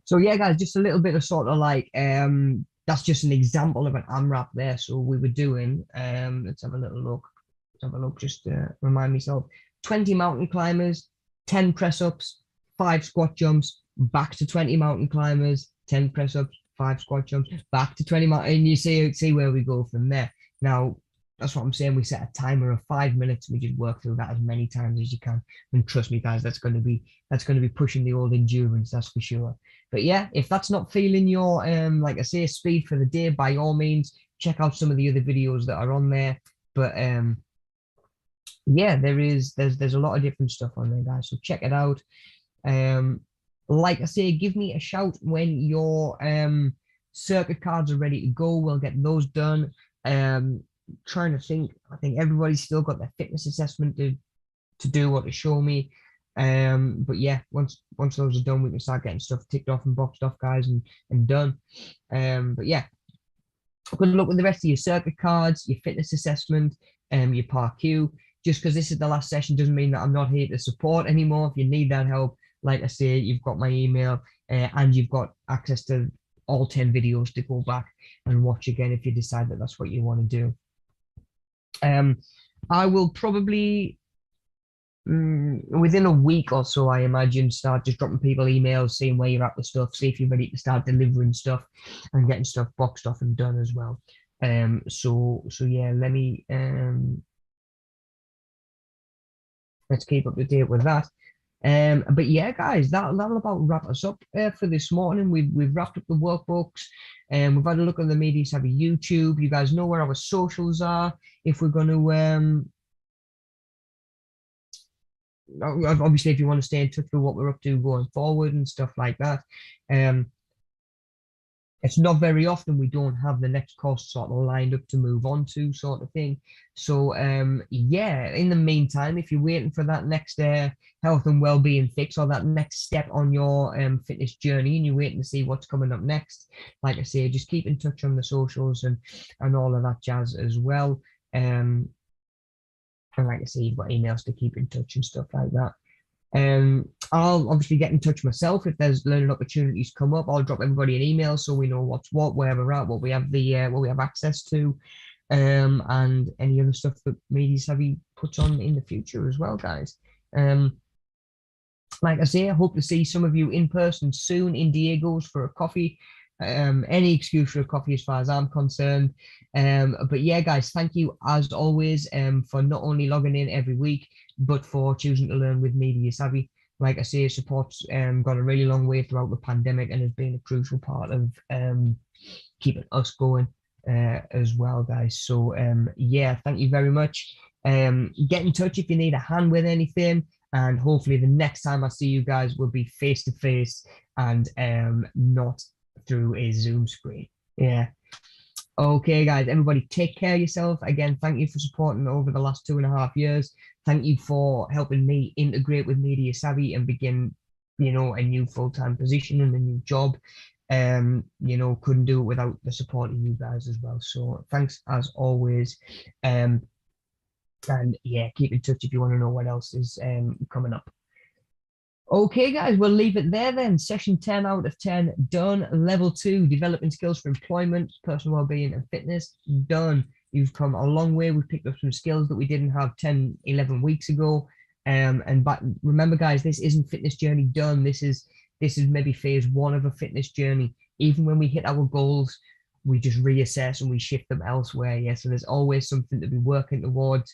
So yeah, guys, just a little bit of sort of like, that's just an example of an AMRAP there. So we were doing, let's have a little look. Let's have a look, just to remind myself. 20 mountain climbers, 10 press ups, 5 squat jumps, back to 20 mountain climbers, 10 press ups, 5 squat jumps, back to 20 mountain, and you see where we go from there. Now, that's what I'm saying. We set a timer of 5 minutes. We just work through that as many times as you can. And trust me, guys, that's going to be pushing the old endurance, that's for sure. But yeah, if that's not feeling your like I say, speed for the day, by all means, check out some of the other videos that are on there. But yeah, there's a lot of different stuff on there, guys. So check it out. Like I say, give me a shout when your circuit cards are ready to go. We'll get those done. Trying to think, I think everybody's still got their fitness assessment to do or to show me. But yeah, once those are done, we can start getting stuff ticked off and boxed off, guys, and done. But yeah, good luck with the rest of your circuit cards, your fitness assessment, your PARQ. Just because this is the last session doesn't mean that I'm not here to support anymore. If you need that help, like I say, you've got my email, and you've got access to all 10 videos to go back and watch again if you decide that that's what you want to do. I will probably, within a week or so, I imagine, start just dropping people emails, seeing where you're at with stuff, see if you're ready to start delivering stuff and getting stuff boxed off and done as well. So yeah, let me let's keep up to date with that. But yeah, guys, that'll about wrap us up for this morning. We've wrapped up the workbooks, and we've had a look at the Media Savvy YouTube. You guys know where our socials are. If we're going to, obviously, if you want to stay in touch with what we're up to going forward and stuff like that, it's not very often we don't have the next course sort of lined up to move on to, sort of thing. So yeah, in the meantime, if you're waiting for that next health and well-being fix or that next step on your fitness journey, and you're waiting to see what's coming up next, like I say, just keep in touch on the socials and all of that jazz as well. And like I say, you've got emails to keep in touch and stuff like that. I'll obviously get in touch myself if there's learning opportunities come up. I'll drop everybody an email so we know what's what, where we're at, what we have access to, and any other stuff that Media Savvy puts on in the future as well, guys. Like I say, I hope to see some of you in person soon in Diego's for a coffee. Any excuse for a coffee as far as I'm concerned. But yeah, guys, thank you as always for not only logging in every week, but for choosing to learn with Media Savvy. Like I say, support's gone a really long way throughout the pandemic and has been a crucial part of keeping us going as well, guys. So yeah, thank you very much. Get in touch if you need a hand with anything, and hopefully the next time I see you guys will be face to face and not through a Zoom screen. Yeah. Okay, guys, everybody take care of yourself. Again, thank you for supporting over the last 2.5 years. Thank you for helping me integrate with Media Savvy and begin, a new full-time position and a new job. Couldn't do it without the support of you guys as well. So thanks as always. And yeah, keep in touch if you want to know what else is coming up. Okay, guys, we'll leave it there then. Session 10 out of 10 done. Level 2, developing skills for employment, personal well-being and fitness, done. You've come a long way. We've picked up some skills that we didn't have 10, 11 weeks ago. But remember, guys, this isn't fitness journey done. This is maybe phase one of a fitness journey. Even when we hit our goals, we just reassess and we shift them elsewhere. Yeah, so there's always something to be working towards.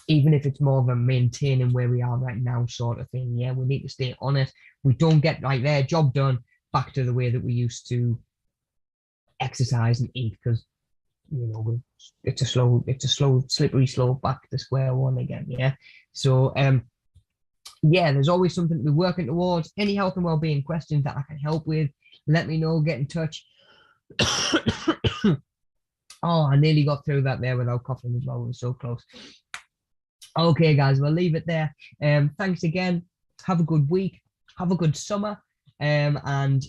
Even if it's more of a maintaining where we are right now sort of thing. Yeah, we need to stay on it. We don't get right there, job done, back to the way that we used to exercise and eat, because it's a slow, slippery slope back to square one again. Yeah. So yeah, there's always something to be working towards. Any health and well-being questions that I can help with, let me know, get in touch. Oh, I nearly got through that there without coughing as well. We were so close. Okay, guys, we'll leave it there. Thanks again. Have a good week. Have a good summer. And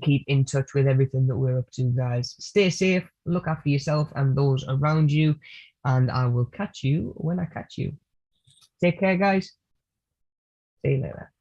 keep in touch with everything that we're up to, guys. Stay safe. Look after yourself and those around you. And I will catch you when I catch you. Take care, guys. See you later.